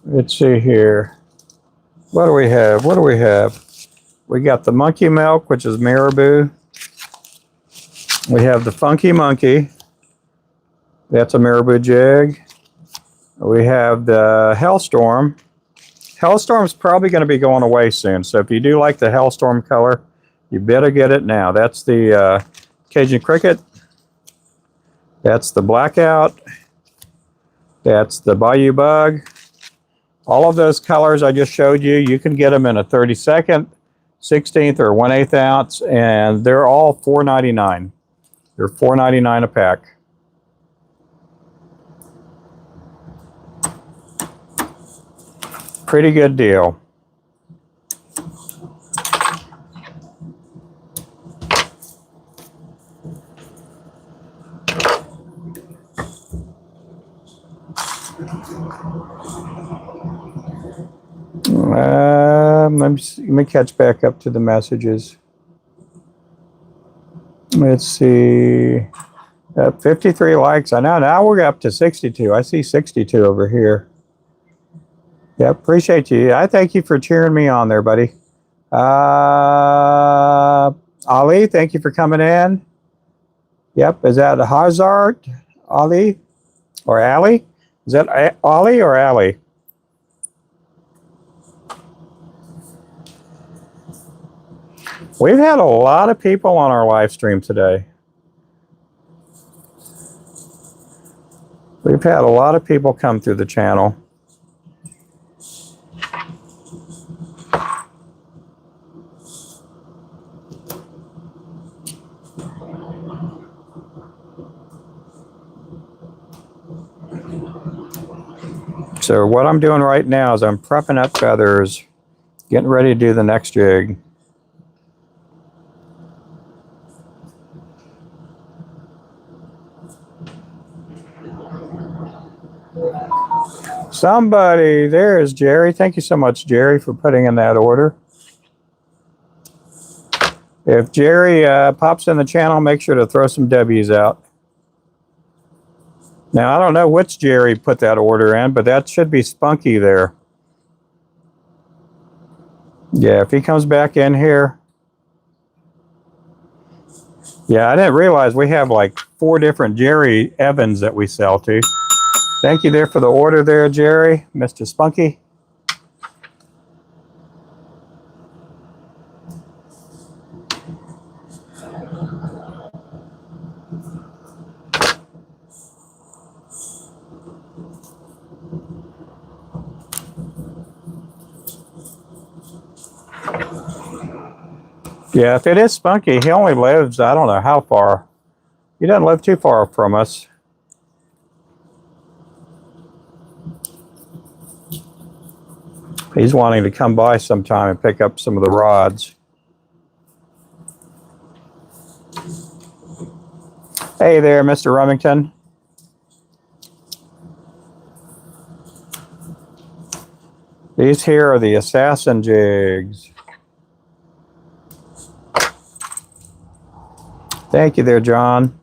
Let's see here. What do we have? What do we have? We got the monkey milk, which is marabou. We have the funky monkey. That's a marabou jig. We have the Hellstorm. Hellstorm's probably going to be going away soon. So if you do like the Hellstorm color, you better get it now. That's the Cajun Cricket. That's the Blackout. That's the Bayou Bug. All of those colors I just showed you, you can get them in a 32nd, 16th, or 1/8 ounce, and they're all $4.99. They're $4.99 a pack. Pretty good deal. Let me catch back up to the messages. Let's see. 53 likes. I know now we're up to 62. I see 62 over here. Yeah, appreciate you. I thank you for cheering me on there, buddy. Ali, thank you for coming in. Yep, is that Hazard, Ali, or Ali? Is that Ali or Ali? We've had a lot of people on our live stream today. We've had a lot of people come through the channel. So what I'm doing right now is I'm prepping up feathers, getting ready to do the next jig. Somebody, there's Jerry. Thank you so much, Jerry, for putting in that order. If Jerry pops in the channel, make sure to throw some W's out. Now, I don't know which Jerry put that order in, but that should be Spunky there. Yeah, if he comes back in here. Yeah, I didn't realize we have like 4 different Jerry Evans that we sell to. Thank you there for the order there, Jerry, Mr. Spunky. Yeah, if it is Spunky, he only lives, I don't know how far. He doesn't live too far from us. He's wanting to come by sometime and pick up some of the rods. Hey there, Mr. Remington. These here are the assassin jigs. Thank you there, John.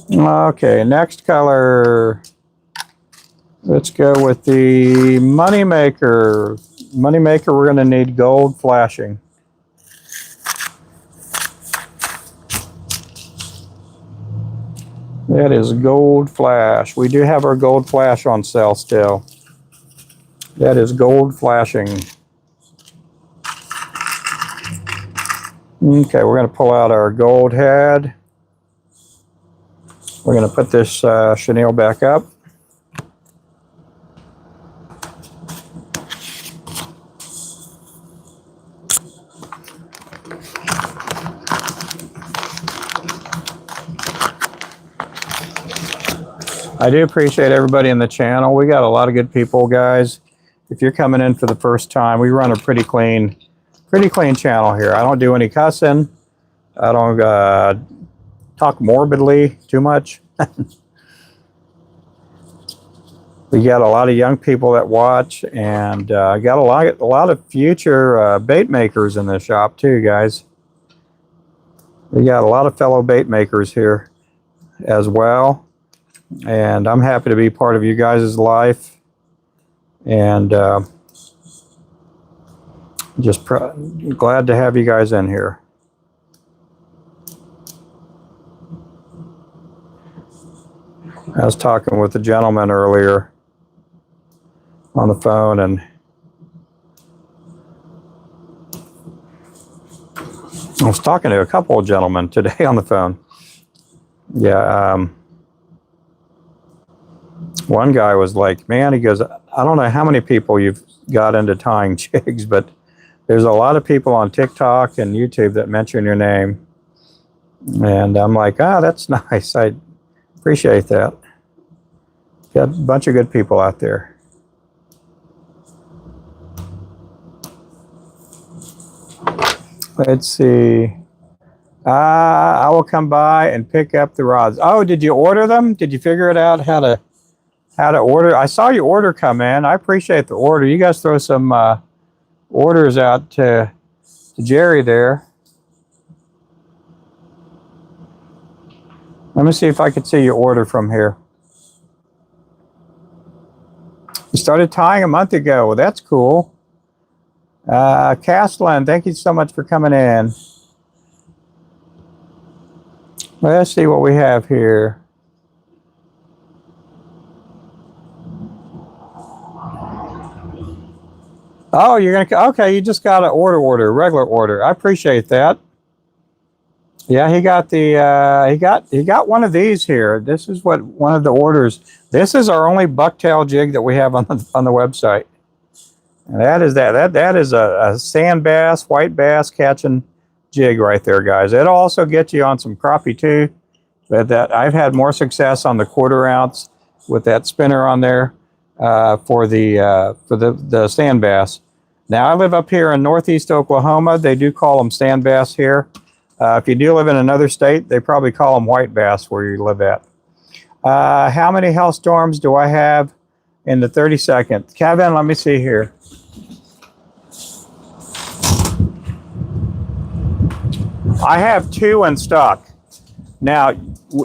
Okay, next color. Let's go with the Moneymaker. Moneymaker, we're going to need gold flashing. That is gold flash. We do have our gold flash on sale still. That is gold flashing. Okay, we're going to pull out our gold head. We're going to put this chenille back up. I do appreciate everybody in the channel. We got a lot of good people, guys. If you're coming in for the first time, we run a pretty clean channel here. I don't do any cussing. I don't talk morbidly too much. We got a lot of young people that watch, and got a lot of future bait makers in the shop too, guys. We got a lot of fellow bait makers here as well. And I'm happy to be part of you guys' life, and just glad to have you guys in here. I was talking with a gentleman earlier on the phone, and I was talking to a couple of gentlemen today on the phone. Yeah, one guy was like, man, he goes, I don't know how many people you've got into tying jigs, but there's a lot of people on TikTok and YouTube that mention your name. And I'm like, that's nice. I appreciate that. Got a bunch of good people out there. Let's see. I will come by and pick up the rods. Oh, did you order them? Did you figure it out how to order? I saw your order come in. I appreciate the order. You guys throw some orders out to Jerry there. Let me see if I can see your order from here. You started tying a month ago. Well, that's cool. Castlin, thank you so much for coming in. Let's see what we have here. Oh, you're gonna, okay, you just got an order, regular order. I appreciate that. Yeah, he got the he got one of these here. This is what one of the orders. This is our only bucktail jig that we have on the website. And that is a sand bass, white bass catching jig right there, guys. It'll also get you on some crappie too. But that I've had more success on the 1/4 ounce with that spinner on there for the sand bass. Now I live up here in northeast Oklahoma. They do call them sand bass here. If you do live in another state, they probably call them white bass where you live at. How many hailstorms do I have in the 30 seconds? Kevin, let me see here. I have 2 in stock. Now,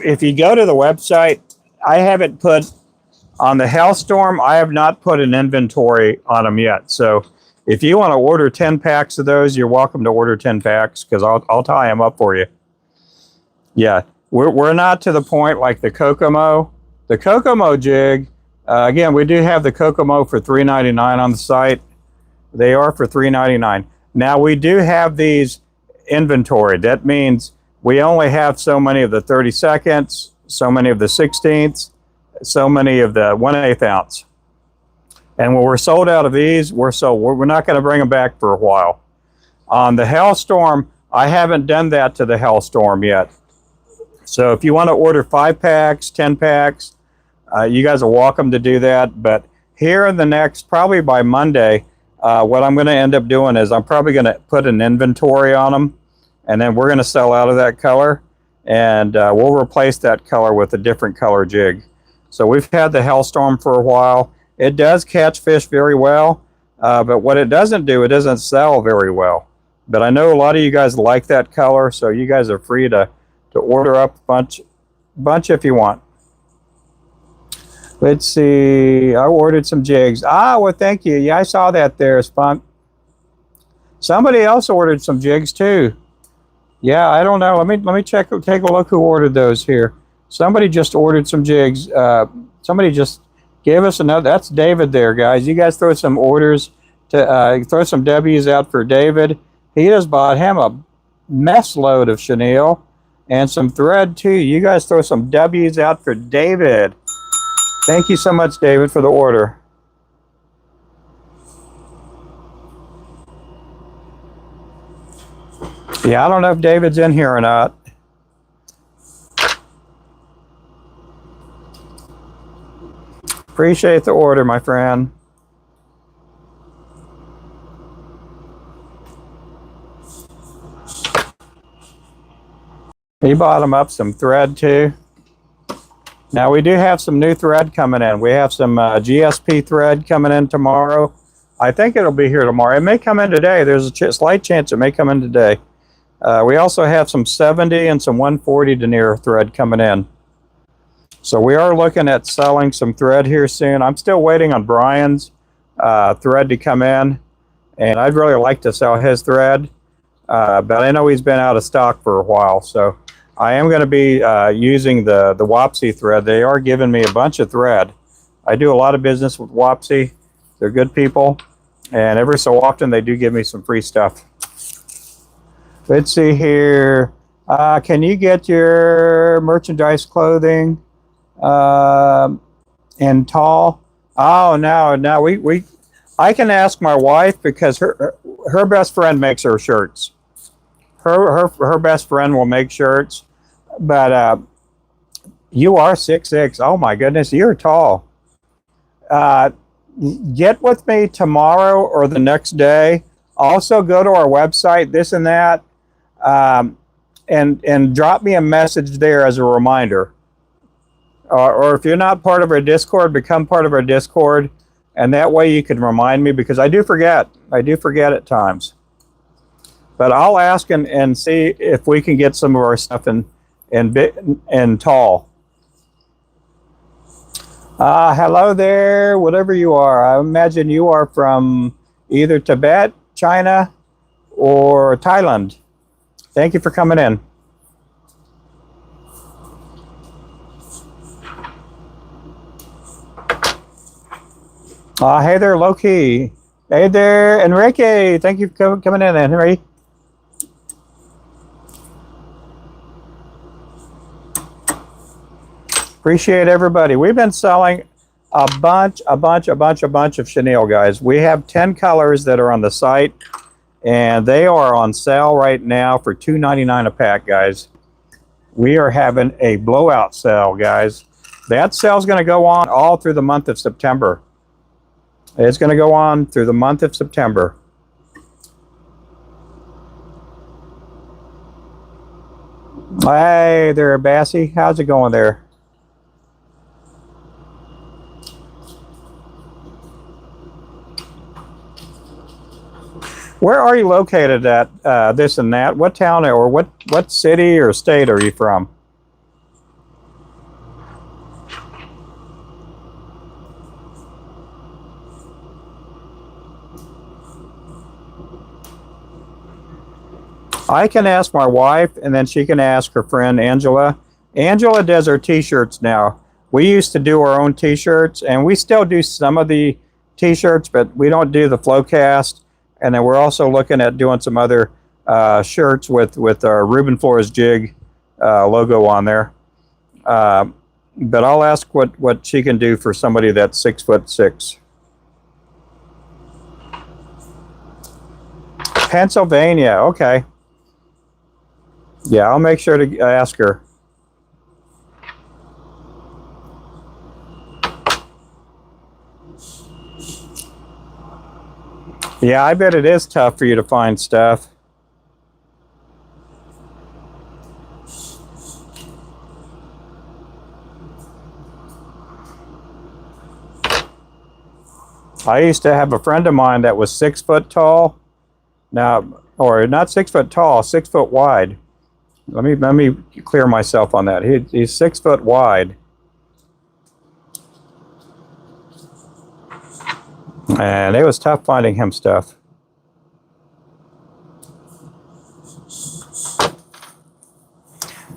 if you go to the website, I haven't put on the hailstorm, I have not put an inventory on them yet. So if you want to order 10 packs of those, you're welcome to order 10 packs because I'll tie them up for you. Yeah, we're not to the point like the Kokomo. The Kokomo jig, again, we do have the Kokomo for $3.99 on the site. They are for $3.99. Now we do have these inventory. That means we only have so many of the 30 seconds, so many of the 16ths, so many of the 1/8 ounce. And when we're sold out of these, we're not going to bring them back for a while. On the Hailstorm, I haven't done that to the Hailstorm yet. So if you want to order 5 packs, 10 packs, you guys are welcome to do that. But here in the next, probably by Monday, what I'm going to end up doing is I'm probably going to put an inventory on them. And then we're going to sell out of that color. And we'll replace that color with a different color jig. So we've had the Hailstorm for a while. It does catch fish very well, but what it doesn't do, it doesn't sell very well. But I know a lot of you guys like that color, so you guys are free to order up a bunch if you want. Let's see, I ordered some jigs. Well, thank you. Yeah, I saw that there, Spunk. Somebody else ordered some jigs too. Yeah, I don't know. Let me take a look who ordered those here. Somebody just ordered some jigs. Somebody just gave us another. That's David there, guys. You guys throw some orders to throw some W's out for David. He just bought him a mess load of chenille and some thread too. You guys throw some W's out for David. Thank you so much, David, for the order. Yeah, I don't know if David's in here or not. Appreciate the order, my friend. He bought him up some thread too. Now we do have some new thread coming in. We have some GSP thread coming in tomorrow. I think it'll be here tomorrow. It may come in today. There's a slight chance it may come in today. We also have some 70 and some 140 denier thread coming in. So we are looking at selling some thread here soon. I'm still waiting on Brian's thread to come in, and I'd really like to sell his thread, but I know he's been out of stock for a while. So I am going to be using the Wapsi thread. They are giving me a bunch of thread. I do a lot of business with Wapsi. They're good people, and every so often they do give me some free stuff. Let's see here. Can you get your merchandise clothing in tall? Oh, no. I can ask my wife because her best friend makes her shirts. Her best friend will make shirts, but you are 6'6". Oh my goodness, you're tall. Get with me tomorrow or the next day. Also go to our website, this and that, and drop me a message there as a reminder. Or if you're not part of our Discord, become part of our Discord, and that way you can remind me, because I do forget. I do forget at times. But I'll ask and see if we can get some of our stuff in tall. Hello there, whatever you are. I imagine you are from either Tibet, China, or Thailand. Thank you for coming in. Hey there, Loki. Hey there, Enrique. Thank you for coming in, Henry. Appreciate everybody. We've been selling a bunch of chenille, guys. We have 10 colors that are on the site, and they are on sale right now for $2.99 a pack, guys. We are having a blowout sale, guys. That sale's going to go on all through the month of September. It's going to go on through the month of September. Hey there, Bassy. How's it going there? Where are you located at, this and that? What town or what city or state are you from? I can ask my wife, and then she can ask her friend Angela. Angela does our t-shirts now. We used to do our own t-shirts, and we still do some of the t-shirts, but we don't do the Flowcast. And then we're also looking at doing some other shirts with our Ruben Flores Jig logo on there. But I'll ask what she can do for somebody that's 6'6". Pennsylvania, okay. Yeah, I'll make sure to ask her. Yeah, I bet it is tough for you to find stuff. I used to have a friend of mine that was 6 foot tall. Now, or not 6 foot tall, 6 foot wide. Let me clear myself on that. He's 6 foot wide. And it was tough finding him stuff.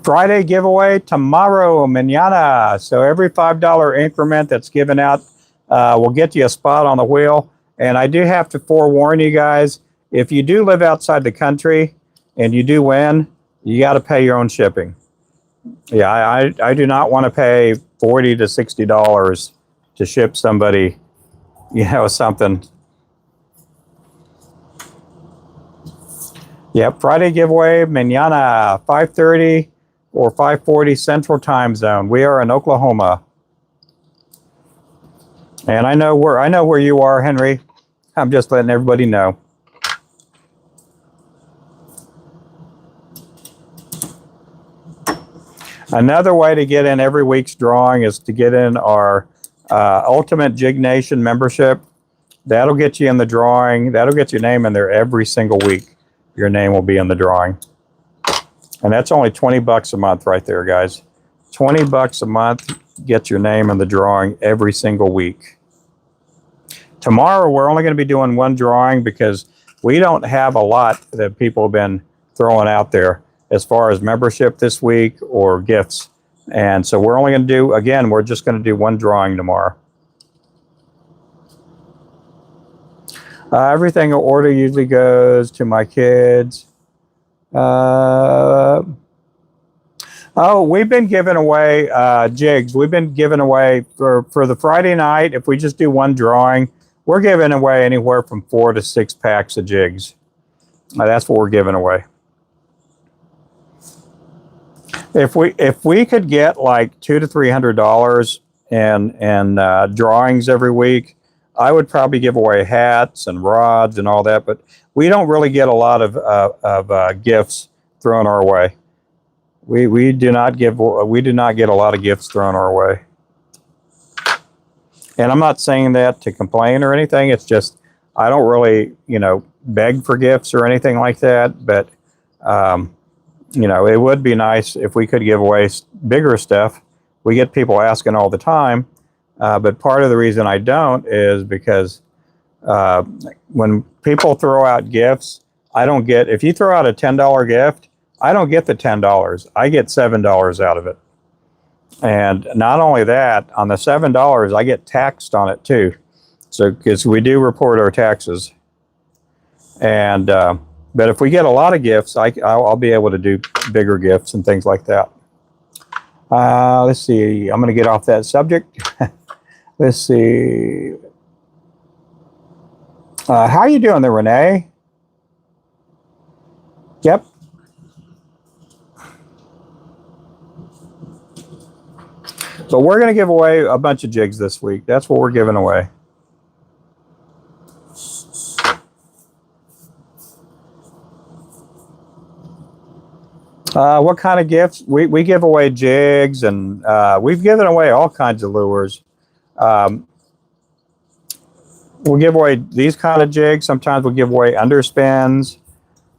Friday giveaway tomorrow, mañana. So every $5 increment that's given out will get you a spot on the wheel. And I do have to forewarn you guys, if you do live outside the country and you do win, you got to pay your own shipping. Yeah, I do not want to pay $40 to $60 to ship somebody, you know, something. Yep, Friday giveaway, mañana, 5:30 or 5:40 Central Time Zone. We are in Oklahoma. And I know where you are, Henry. I'm just letting everybody know. Another way to get in every week's drawing is to get in our Ultimate Jig Nation membership. That'll get you in the drawing. That'll get your name in there every single week. Your name will be in the drawing. And that's only $20 a month right there, guys. $20 a month, get your name in the drawing every single week. Tomorrow, we're only going to be doing one drawing because we don't have a lot that people have been throwing out there as far as membership this week or gifts. And so we're only going to do, again, we're just going to do one drawing tomorrow. Everything I order usually goes to my kids. Oh, we've been giving away jigs. We've been giving away for the Friday night. If we just do one drawing, we're giving away anywhere from 4 to 6 packs of jigs. That's what we're giving away. If we could get like $200 to $300 in drawings every week, I would probably give away hats and rods and all that. But we don't really get a lot of gifts thrown our way. We do not get a lot of gifts thrown our way. And I'm not saying that to complain or anything. It's just I don't really, beg for gifts or anything like that. But it would be nice if we could give away bigger stuff. We get people asking all the time, but part of the reason I don't is because when people throw out gifts, I don't get. If you throw out a $10 gift, I don't get the $10. I get $7 out of it. And not only that, on the $7, I get taxed on it too. So, because we do report our taxes. And, but if we get a lot of gifts, I'll be able to do bigger gifts and things like that. Let's see. I'm going to get off that subject. Let's see. How are you doing there, Renee? Yep. So we're going to give away a bunch of jigs this week. That's what we're giving away. What kind of gifts? We give away jigs, and we've given away all kinds of lures. We'll give away these kind of jigs. Sometimes we'll give away underspins.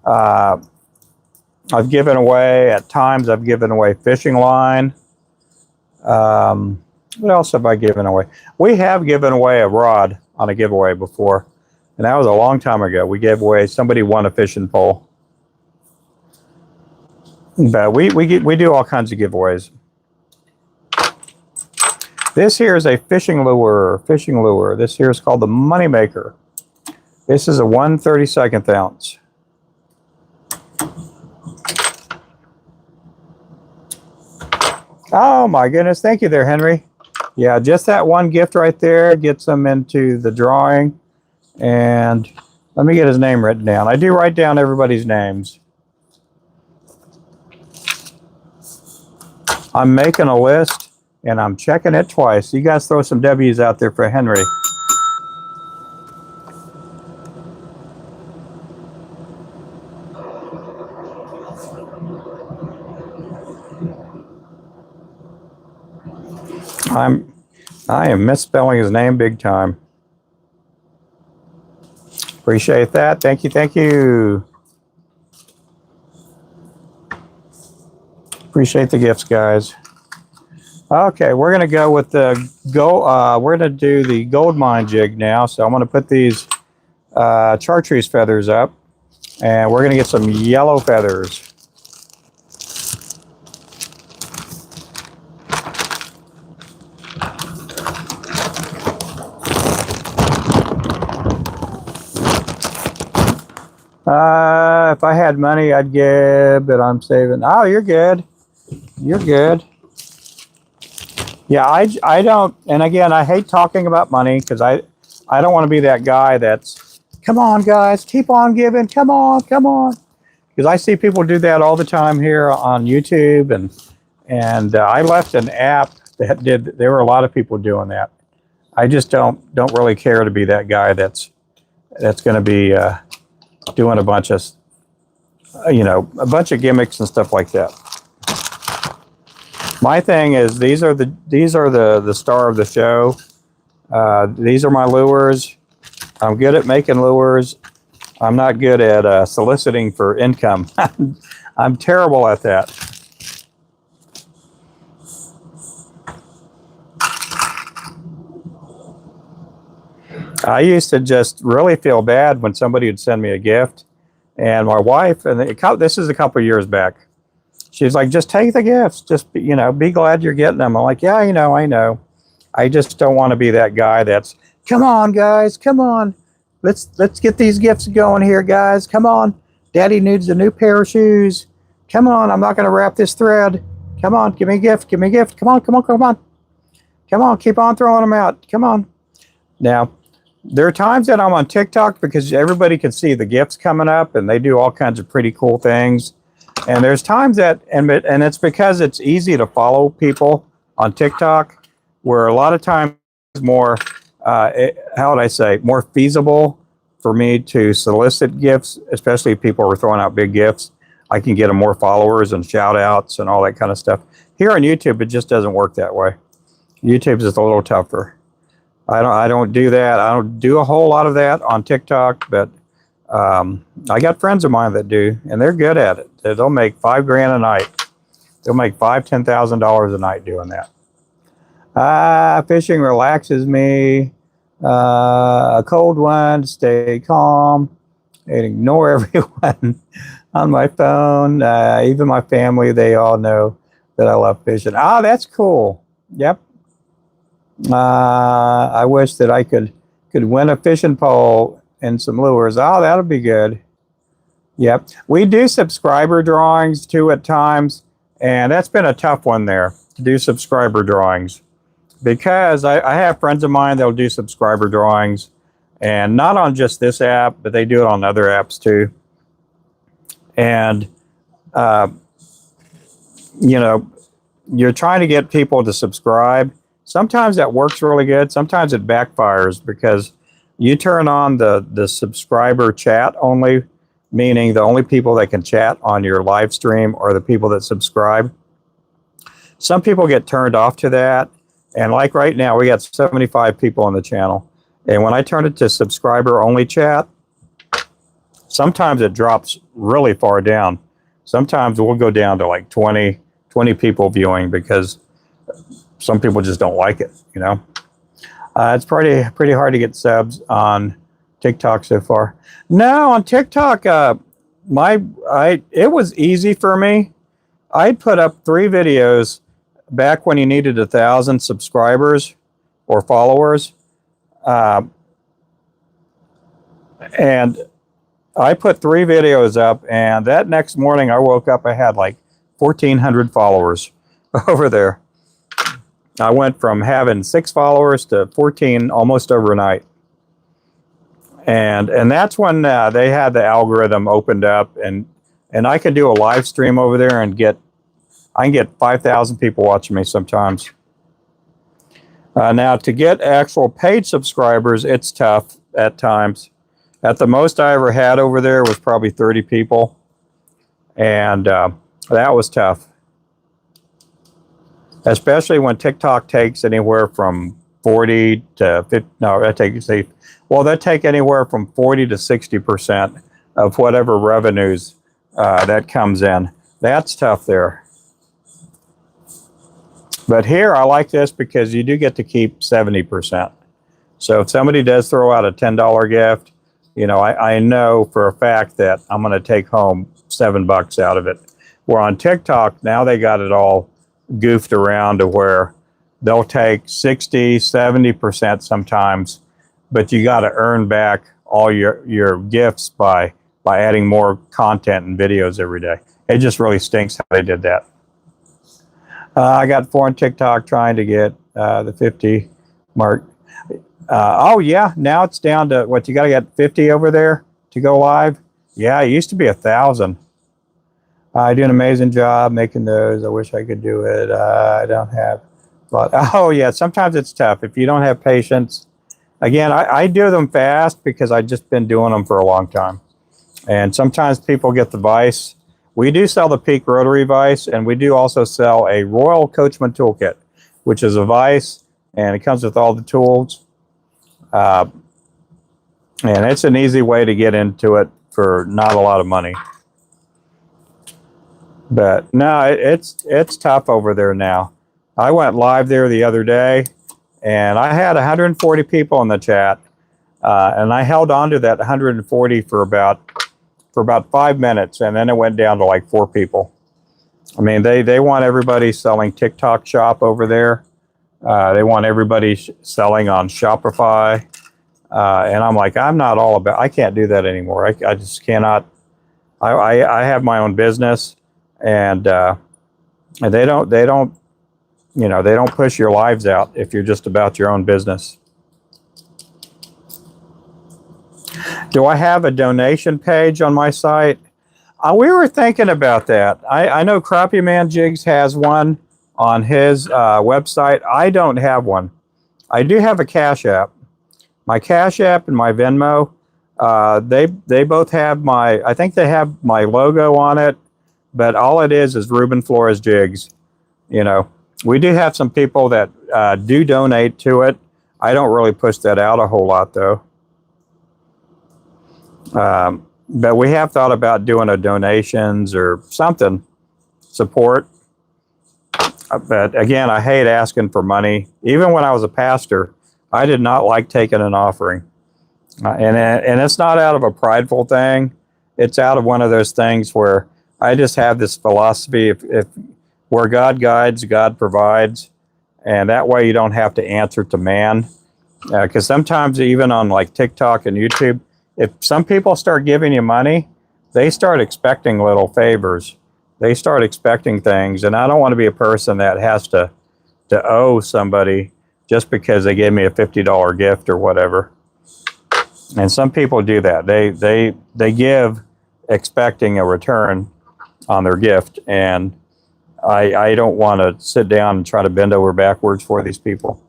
I've given away, at times, I've given away fishing line. What else have I given away? We have given away a rod on a giveaway before, and that was a long time ago. We gave away, somebody won a fishing pole. But we do all kinds of giveaways. This here is a fishing lure. This here is called the Moneymaker. This is a 1/32 ounce. Oh my goodness, thank you there, Henry. Yeah, just that one gift right there gets them into the drawing. And let me get his name written down. I do write down everybody's names. I'm making a list and I'm checking it twice. You guys throw some W's out there for Henry. I am misspelling his name big time. Appreciate that. Thank you, thank you. Appreciate the gifts, guys. Okay, we're gonna go with the we're gonna do the gold mine jig now. So I'm gonna put these chartreuse feathers up, and we're gonna get some yellow feathers. If I had money, I'd give, but I'm saving. Oh, you're good. You're good. Yeah, I don't, and again, I hate talking about money because I don't want to be that guy that's, come on, guys, keep on giving, come on, come on. Because I see people do that all the time here on YouTube, and I left an app that there were a lot of people doing that. I just don't really care to be that guy that's going to be doing a bunch of, a bunch of gimmicks and stuff like that. My thing is these are the star of the show. These are my lures. I'm good at making lures. I'm not good at soliciting for income. I'm terrible at that. I used to just really feel bad when somebody would send me a gift, and my wife, and this is a couple of years back, she's like, just take the gifts, just be glad you're getting them. I'm like, yeah, I know. I just don't want to be that guy that's, come on, guys, come on, let's get these gifts going here, guys. Come on, Daddy needs a new pair of shoes. Come on, I'm not going to wrap this thread. Come on, give me a gift, give me a gift. Come on, come on, come on, come on, keep on throwing them out. Come on. Now, there are times that I'm on TikTok because everybody can see the gifts coming up, and they do all kinds of pretty cool things. And there's times that, and it's because it's easy to follow people on TikTok, where a lot of times more, how would I say, more feasible for me to solicit gifts, especially if people are throwing out big gifts. I can get them more followers and shout outs and all that kind of stuff. Here on YouTube, it just doesn't work that way. YouTube's just a little tougher. I don't do that. I don't do a whole lot of that on TikTok, but I got friends of mine that do, and they're good at it. They'll make $5,000 a night. They'll make $5,000, $10,000 a night doing that. Fishing relaxes me. A cold one, stay calm and ignore everyone on my phone. Even my family, they all know that I love fishing. Ah, that's cool. Yep. I wish that I could win a fishing pole and some lures. Oh, that'll be good. Yep. We do subscriber drawings too at times, and that's been a tough one there to do subscriber drawings, because I have friends of mine that'll do subscriber drawings, and not on just this app, but they do it on other apps too. And you know, you're trying to get people to subscribe. Sometimes that works really good. Sometimes it backfires, because you turn on the subscriber chat only, meaning the only people that can chat on your live stream are the people that subscribe. Some people get turned off to that. And like right now, we got 75 people on the channel. And when I turn it to subscriber only chat, sometimes it drops really far down. Sometimes we'll go down to like 20 people viewing, because some people just don't like it, you know. It's pretty hard to get subs on TikTok so far. No, on TikTok, it was easy for me. I'd put up 3 videos back when you needed 1,000 subscribers or followers, and I put 3 videos up, and that next morning I woke up, I had like 1,400 followers over there. I went from having 6 followers to 14 almost overnight. And that's when they had the algorithm opened up, and I could do a live stream over there and I can get 5,000 people watching me sometimes. Now, to get actual paid subscribers, it's tough at times. At the most I ever had over there was probably 30 people, and that was tough. Especially when TikTok takes anywhere from 40 to 50, no, they take anywhere from 40 to 60% of whatever revenues that comes in. That's tough there. But here, I like this because you do get to keep 70%. So if somebody does throw out a $10 gift, you know, I know for a fact that I'm going to take home $7 out of it. Where on TikTok, now they got it all goofed around to where they'll take 60, 70% sometimes, but you got to earn back all your gifts by adding more content and videos every day. It just really stinks how they did that. I got 4 on TikTok trying to get the 50 mark. Oh yeah, now it's down to what, you got to get 50 over there to go live. Yeah, it used to be 1,000. I do an amazing job making those. I wish I could do it. I don't have, but oh yeah, sometimes it's tough if you don't have patience. Again, I do them fast because I've just been doing them for a long time. And sometimes people get the vise. We do sell the Peak Rotary vise, and we do also sell a Royal Coachman Toolkit, which is a vise, and it comes with all the tools. And it's an easy way to get into it for not a lot of money. But no, it's tough over there now. I went live there the other day, and I had 140 people in the chat, and I held on to that 140 for about 5 minutes, and then it went down to like 4 people. I mean, they want everybody selling TikTok Shop over there. They want everybody selling on Shopify, and I'm like, I'm not all about. I can't do that anymore. I just cannot. I have my own business. And they don't, you know, they don't push your lives out if you're just about your own business. Do I have a donation page on my site? We were thinking about that. I know Crappie Man Jigs has one on his website. I don't have one. I do have a Cash App. My Cash App and my Venmo, they both have I think they have my logo on it. but all it is Ruben Flores Jigs. You know, we do have some people that do donate to it. I don't really push that out a whole lot, though. But we have thought about doing a donations or something, support. But again, I hate asking for money. Even when I was a pastor, I did not like taking an offering. And it's not out of a prideful thing. It's out of one of those things where I just have this philosophy, if where God guides, God provides. And that way you don't have to answer to man. Because sometimes even on like TikTok and YouTube, if some people start giving you money, they start expecting little favors. They start expecting things. And I don't want to be a person that has to owe somebody just because they gave me a $50 gift or whatever. And some people do that. They give expecting a return on their gift. And I don't want to sit down and try to bend over backwards for these people.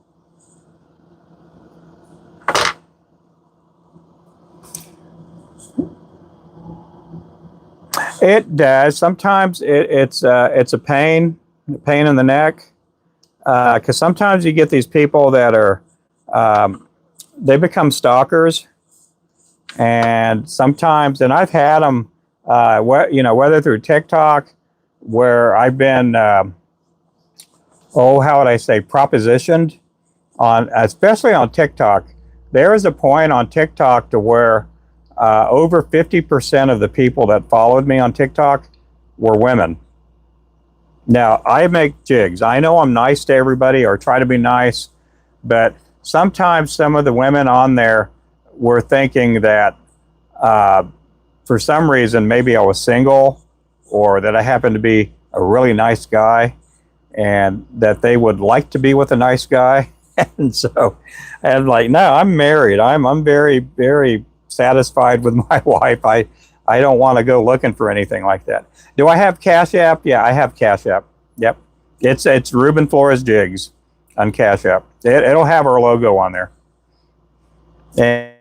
It does. Sometimes it's a pain in the neck, because sometimes you get these people that are they become stalkers, and sometimes, and I've had them, whether through TikTok, where I've been, how would I say, propositioned on, especially on TikTok. There is a point on TikTok to where over 50% of the people that followed me on TikTok were women. Now, I make jigs. I know I'm nice to everybody, or try to be nice, but sometimes some of the women on there were thinking that for some reason, maybe I was single, or that I happened to be a really nice guy, and that they would like to be with a nice guy. And so, and like, no, I'm married. I'm very, very satisfied with my wife. I don't want to go looking for anything like that. Do I have Cash App? Yeah, I have Cash App. Yep. It's Ruben Flores Jigs on Cash App. It'll have our logo on there. And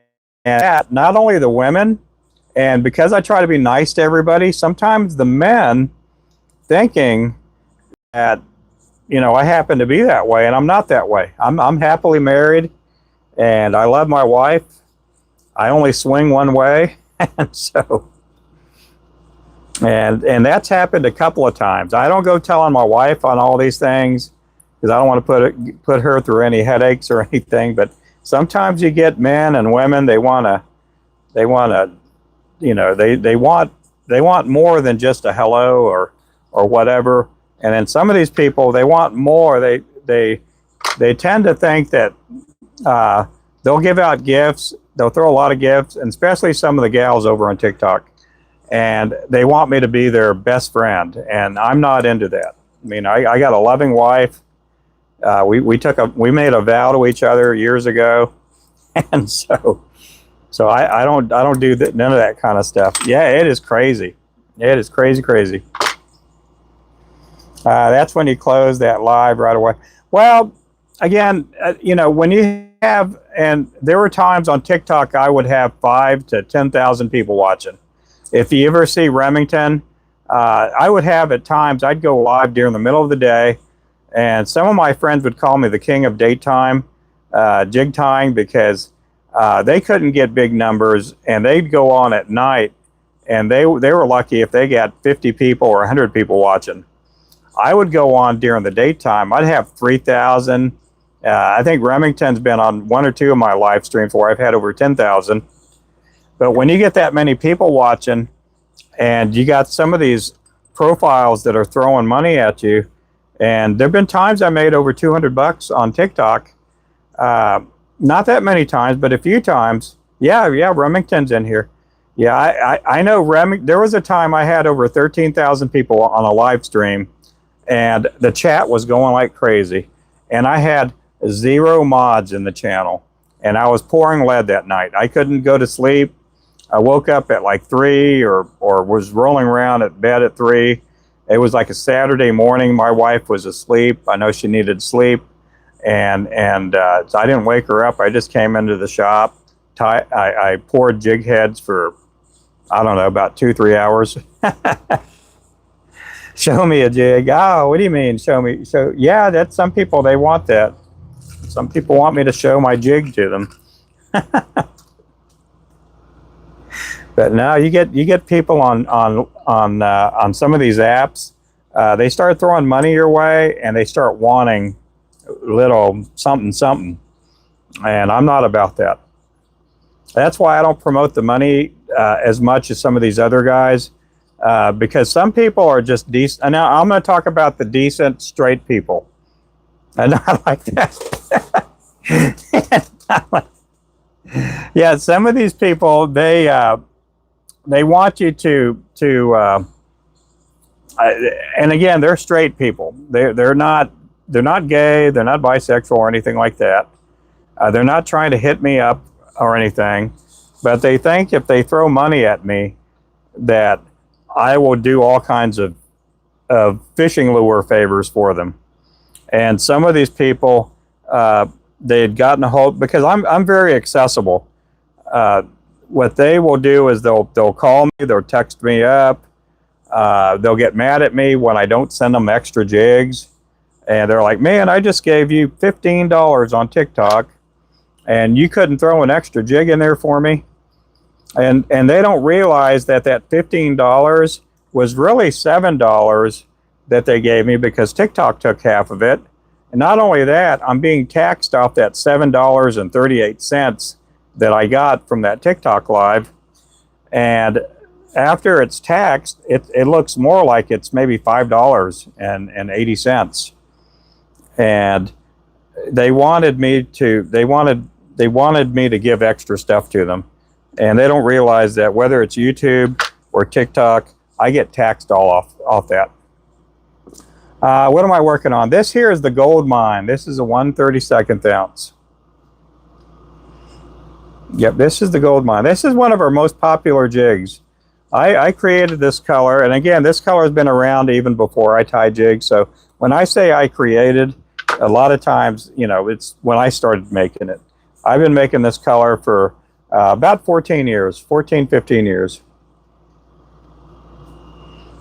that, not only the women, and because I try to be nice to everybody, sometimes the men thinking that, I happen to be that way, and I'm not that way. I'm happily married, and I love my wife. I only swing one way, and so, and that's happened a couple of times. I don't go telling my wife on all these things because I don't want to put her through any headaches or anything. But sometimes you get men and women, they want more than just a hello or whatever. And then some of these people, they want more. They tend to think that they'll give out gifts. They'll throw a lot of gifts, and especially some of the gals over on TikTok. And they want me to be their best friend, and I'm not into that. I mean, I got a loving wife. We made a vow to each other years ago, and so I don't do none of that kind of stuff. Yeah, it is crazy. It is crazy. That's when you close that live right away. Well, again, when you have, and there were times on TikTok I would have 5,000 to 10,000 people watching. If you ever see Remington, I would have at times, I'd go live during the middle of the day, and some of my friends would call me the king of daytime jig tying, because they couldn't get big numbers, and they'd go on at night, and they were lucky if they got 50 people or 100 people watching. I would go on during the daytime. I'd have 3,000. I think Remington's been on one or two of my live streams where I've had over 10,000. But when you get that many people watching, and you got some of these profiles that are throwing money at you, and there've been times I made over $200 on TikTok. Not that many times, but a few times. Yeah, Remington's in here. Yeah, I know there was a time I had over 13,000 people on a live stream, and the chat was going like crazy. And I had 0 mods in the channel, and I was pouring lead that night. I couldn't go to sleep. I woke up at like 3 or was rolling around at bed at 3. It was like a Saturday morning. My wife was asleep. I know she needed sleep. And so I didn't wake her up. I just came into the shop. I poured jig heads for, I don't know, about 2-3 hours. Show me a jig. Oh, what do you mean? Show me. So yeah, that's some people, they want that. Some people want me to show my jig to them. But now you get people on some of these apps. They start throwing money your way, and they start wanting little something something, and I'm not about that. That's why I don't promote the money as much as some of these other guys, because some people are just decent. And now I'm going to talk about the decent, straight people, and not like that. Yeah, some of these people, they want you to and again, they're straight people. They're not gay, they're not bisexual or anything like that. They're not trying to hit me up or anything, but they think if they throw money at me that I will do all kinds of fishing lure favors for them. And some of these people, they had gotten a hold, because I'm very accessible. What they will do is they'll call me, they'll text me up, they'll get mad at me when I don't send them extra jigs, and they're like, man, I just gave you $15 on TikTok and you couldn't throw an extra jig in there for me. And they don't realize that that $15 was really $7 that they gave me, because TikTok took half of it. And not only that, I'm being taxed off that $7.38 that I got from that TikTok live. And after it's taxed, it looks more like it's maybe $5.80. And they wanted me to give extra stuff to them. And they don't realize that whether it's YouTube or TikTok, I get taxed all off that. What am I working on? This here is the gold mine. This is a 1/32 ounce. Yep, this is the gold mine. This is one of our most popular jigs. I created this color, and again, this color has been around even before I tie jigs. So when I say I created, a lot of times, you know, it's when I started making it. I've been making this color for about 14 years, 15 years.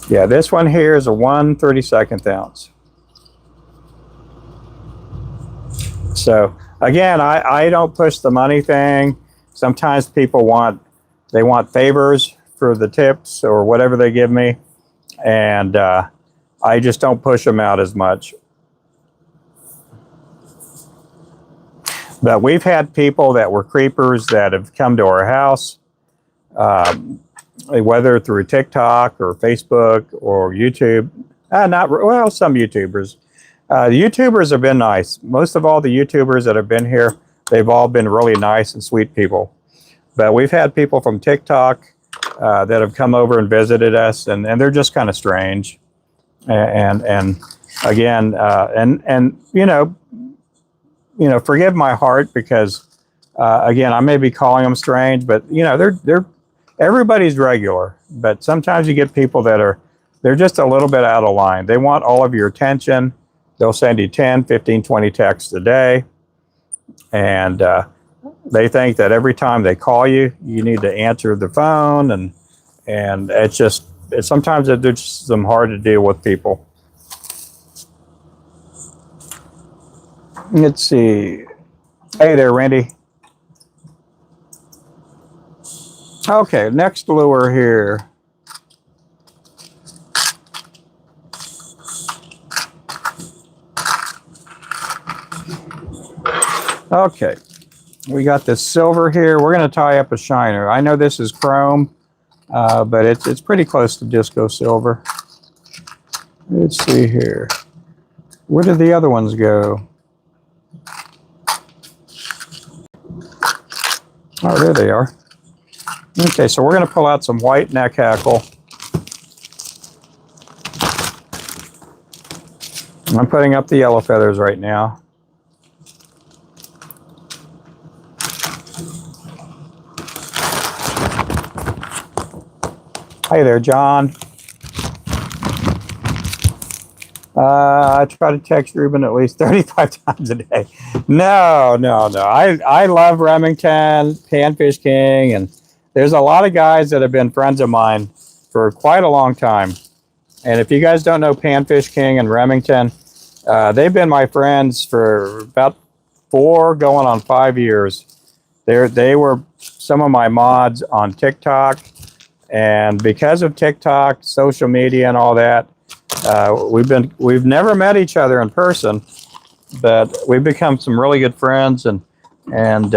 Yeah, this one here is a 1/32 ounce. So again, I don't push the money thing. Sometimes people want favors for the tips or whatever they give me, and I just don't push them out as much. But we've had people that were creepers that have come to our house, whether through TikTok or Facebook or YouTube. Some YouTubers. The YouTubers have been nice. Most of all the YouTubers that have been here, they've all been really nice and sweet people. But we've had people from TikTok that have come over and visited us, and they're just kind of strange. And again, forgive my heart, because again, I may be calling them strange, but they're everybody's regular. But sometimes you get people that they're just a little bit out of line. They want all of your attention. They'll send you 10, 15, 20 texts a day. And they think that every time they call you, you need to answer the phone. And sometimes they're just some hard to deal with people. Let's see. Hey there, Randy. Okay, next lure here. Okay, we got this silver here. We're going to tie up a shiner. I know this is chrome, but it's pretty close to disco silver. Let's see here. Where did the other ones go? Oh, there they are. Okay, so we're going to pull out some white neck hackle. I'm putting up the yellow feathers right now. Hey there, John. I try to text Ruben at least 35 times a day. No. I love Remington, Panfish King, and there's a lot of guys that have been friends of mine for quite a long time. And if you guys don't know Panfish King and Remington, they've been my friends for about 4 going on 5 years. They were some of my mods on TikTok, and because of TikTok, social media, and all that, we've never met each other in person, but we've become some really good friends. And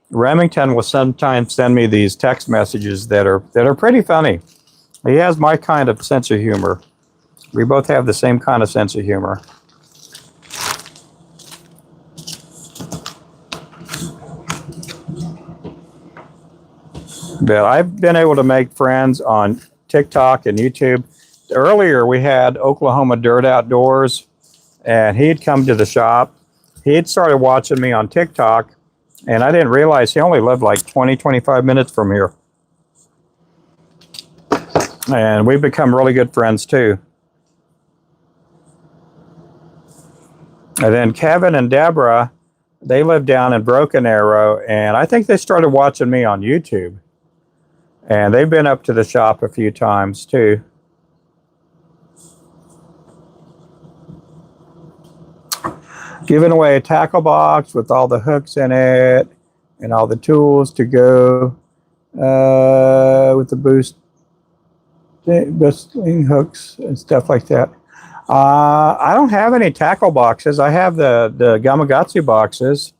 Remington will sometimes send me these text messages that are pretty funny. He has my kind of sense of humor. We both have the same kind of sense of humor. But I've been able to make friends on TikTok and YouTube. Earlier, we had Oklahoma Dirt Outdoors, and he'd come to the shop. He'd started watching me on TikTok, and I didn't realize he only lived like 20, 25 minutes from here. And we've become really good friends too. And then Kevin and Deborah, they live down in Broken Arrow, and I think they started watching me on YouTube. And they've been up to the shop a few times too. Giving away a tackle box with all the hooks in it and all the tools to go with the boosting hooks and stuff like that. I don't have any tackle boxes. I have the Gamakatsu boxes.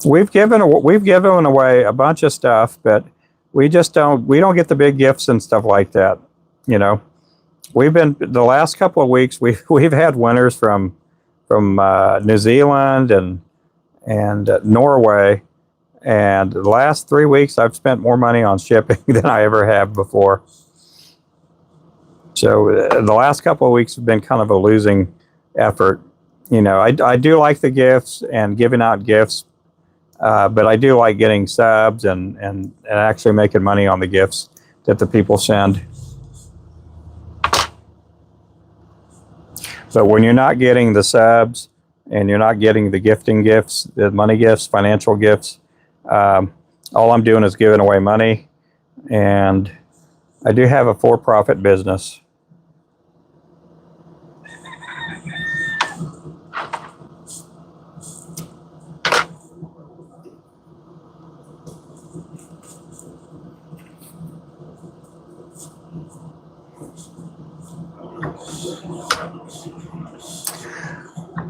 We've given away a bunch of stuff, but we don't get the big gifts and stuff like that. You know, we've been the last couple of weeks we've had winners from New Zealand and Norway, and the last 3 weeks I've spent more money on shipping than I ever have before. So the last couple of weeks have been kind of a losing effort. You know, I do like the gifts and giving out gifts. But I do like getting subs and actually making money on the gifts that the people send. So when you're not getting the subs and you're not getting the gifting gifts, the money gifts, financial gifts, all I'm doing is giving away money. And I do have a for-profit business.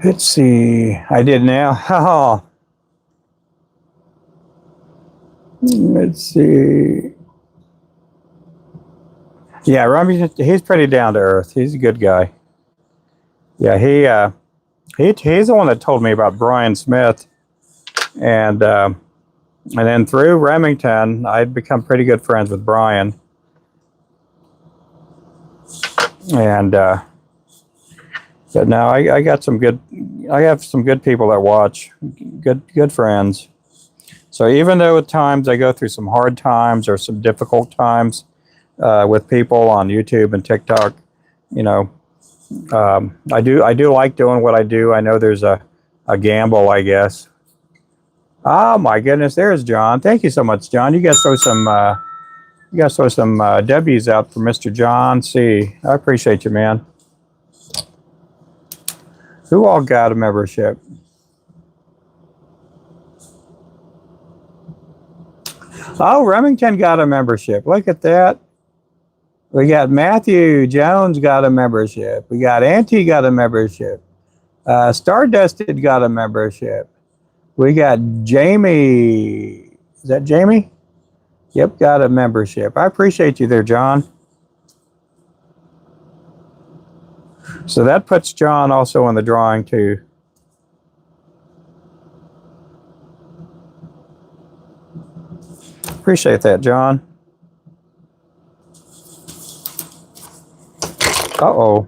Let's see. I did now. Oh. Let's see. Yeah, Rummy, he's pretty down to earth. He's a good guy. Yeah, he's the one that told me about Brian Smith, and then through Remington, I'd become pretty good friends with Brian, and but now I have some good people that watch, good friends. So even though at times I go through some hard times or some difficult times with people on YouTube and TikTok, you know, I do like doing what I do. I know there's a gamble, I guess. Oh my goodness, there's John. Thank you so much, John. You guys throw some W's out for Mr. John C. I appreciate you, man. Who all got a membership? Oh, Remington got a membership. Look at that. We got Matthew Jones got a membership. We got Auntie got a membership. Stardusted got a membership. We got Jamie. Is that Jamie? Yep, got a membership. I appreciate you there, John. So that puts John also in the drawing too. Appreciate that, John. Uh-oh.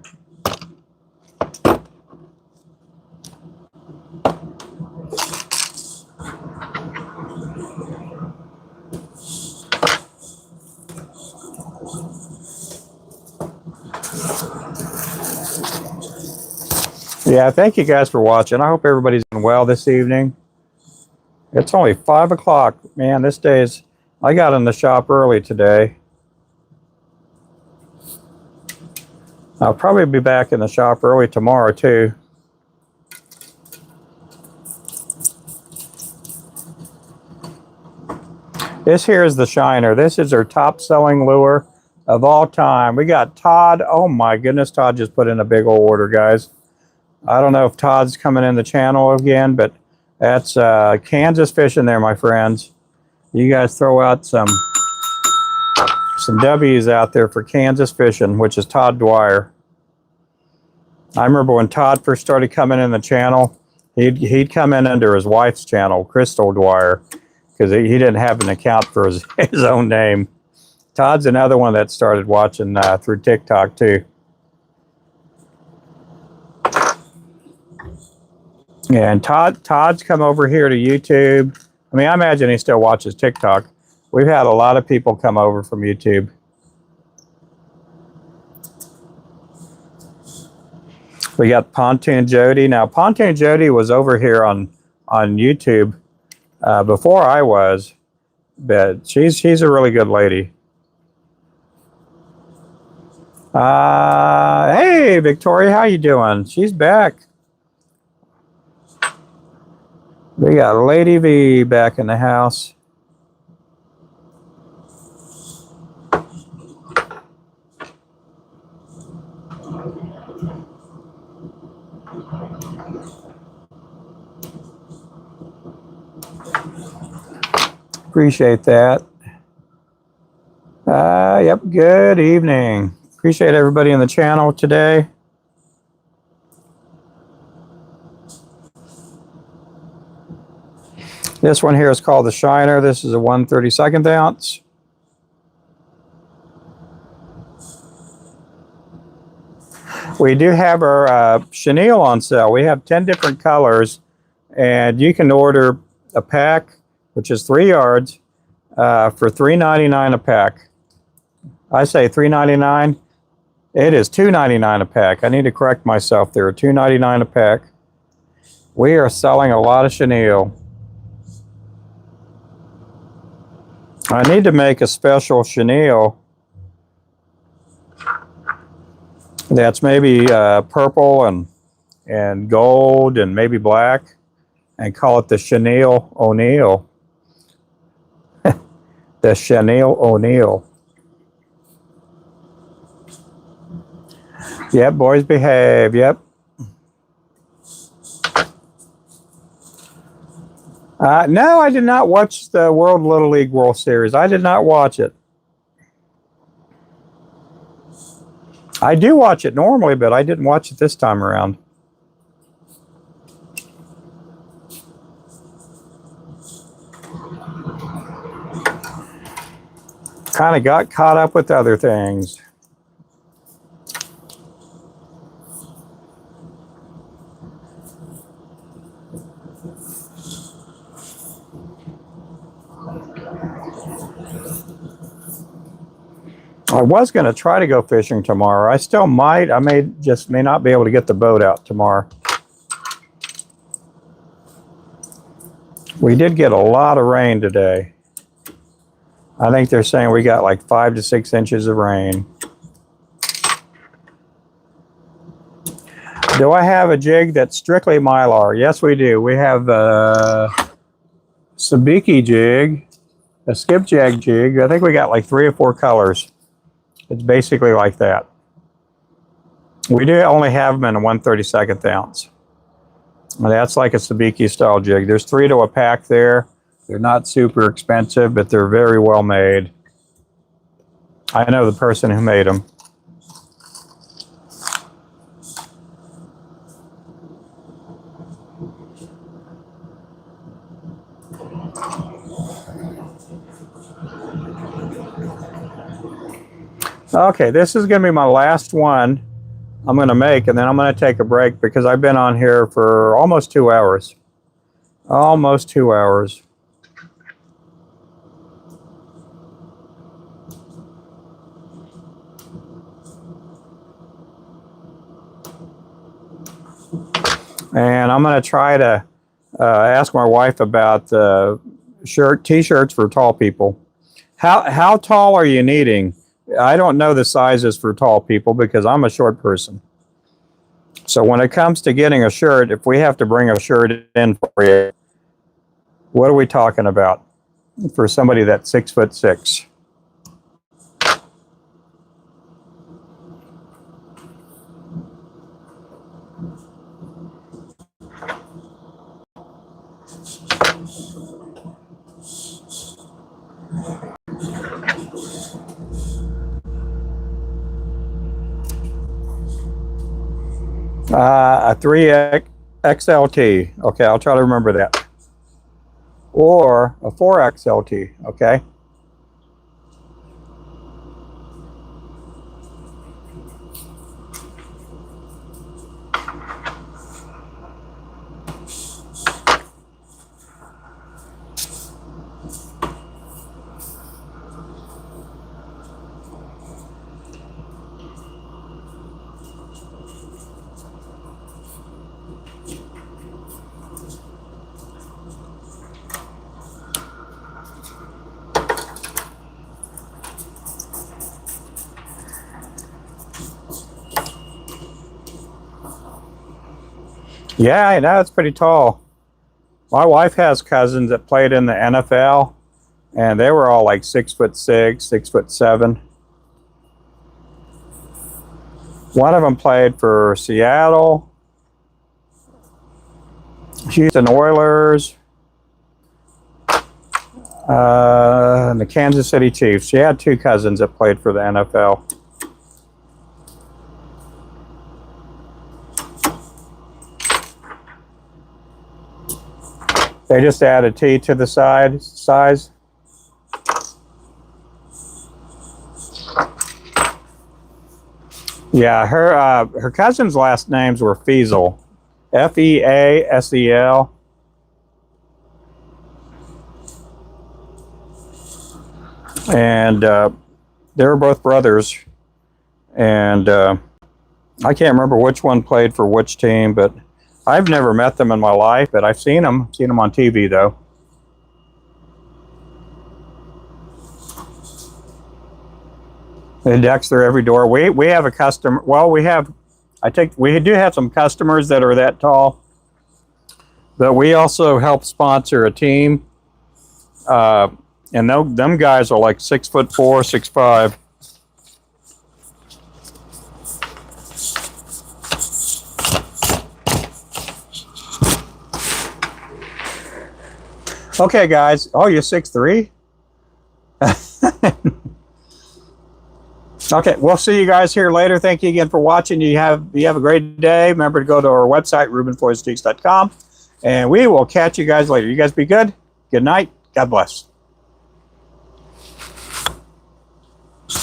Yeah, thank you guys for watching. I hope everybody's doing well this evening. It's only 5 o'clock. Man, this day is... I got in the shop early today. I'll probably be back in the shop early tomorrow too. This here is the Shiner. This is our top selling lure of all time. We got Todd. Oh my goodness, Todd just put in a big old order, guys. I don't know if Todd's coming in the channel again, but that's Kansas fishing there, my friends. You guys throw out some W's out there for Kansas fishing, which is Todd Dwyer. I remember when Todd first started coming in the channel, he'd come in under his wife's channel, Crystal Dwyer, because he didn't have an account for his own name. Todd's another one that started watching through TikTok too. Yeah, and Todd's come over here to YouTube. I mean, I imagine he still watches TikTok. We've had a lot of people come over from YouTube. We got Pontoon Jody. Now, Pontoon Jody was over here on YouTube before I was, but she's a really good lady. Hey, Victoria, how you doing? She's back. We got Lady V back in the house. Appreciate that. Yep, good evening. Appreciate everybody in the channel today. This one here is called the Shiner. This is a 1/32 ounce. We do have our chenille on sale. We have 10 different colors, and you can order a pack, which is 3 yards, for $3.99 a pack. I say $3.99. It is $2.99 a pack. I need to correct myself there. $2.99 a pack. We are selling a lot of chenille. I need to make a special chenille that's maybe purple and gold and maybe black, and call it the Chenille O'Neill. The Chenille O'Neill. Yep, boys behave. Yep. No, I did not watch the World Little League World Series. I did not watch it. I do watch it normally, but I didn't watch it this time around. Kind of got caught up with other things. I was going to try to go fishing tomorrow. I still might. I may not be able to get the boat out tomorrow. We did get a lot of rain today. I think they're saying we got like 5 to 6 inches of rain. Do I have a jig that's strictly Mylar? Yes, we do. We have a sabiki jig, a skipjack jig. I think we got like 3 or 4 colors. It's basically like that. We do only have them in a 1/32 ounce. And that's like a sabiki style jig. There's 3 to a pack there. They're not super expensive, but they're very well made. I know the person who made them. Okay, this is going to be my last one I'm going to make, and then I'm going to take a break because I've been on here for almost 2 hours. Almost 2 hours. And I'm going to try to ask my wife about t-shirts for tall people. How tall are you needing? I don't know the sizes for tall people because I'm a short person. So when it comes to getting a shirt, if we have to bring a shirt in for you, what are we talking about for somebody that's 6'6"? A 3XLT. Okay, I'll try to remember that. Or a 4XLT. Okay. Yeah, I know, it's pretty tall. My wife has cousins that played in the NFL, and they were all like 6'6", 6'7". One of them played for Seattle, Houston Oilers, and the Kansas City Chiefs. She had two cousins that played for the NFL. They just add a T to the size. Yeah, her cousin's last names were Feasel, Feasel. And they were both brothers. And I can't remember which one played for which team, but I've never met them in my life, but I've seen them on TV though. They Dexter every door. We have a customer. Well, we do have some customers that are that tall, but we also help sponsor a team, and them guys are like 6'4", 6'5". Okay, guys. Oh, you're 6'3"? Okay, we'll see you guys here later. Thank you again for watching. You have a great day. Remember to go to our website, RubenFloresJigs.com, and we will catch you guys later. You guys be good. Good night. God bless.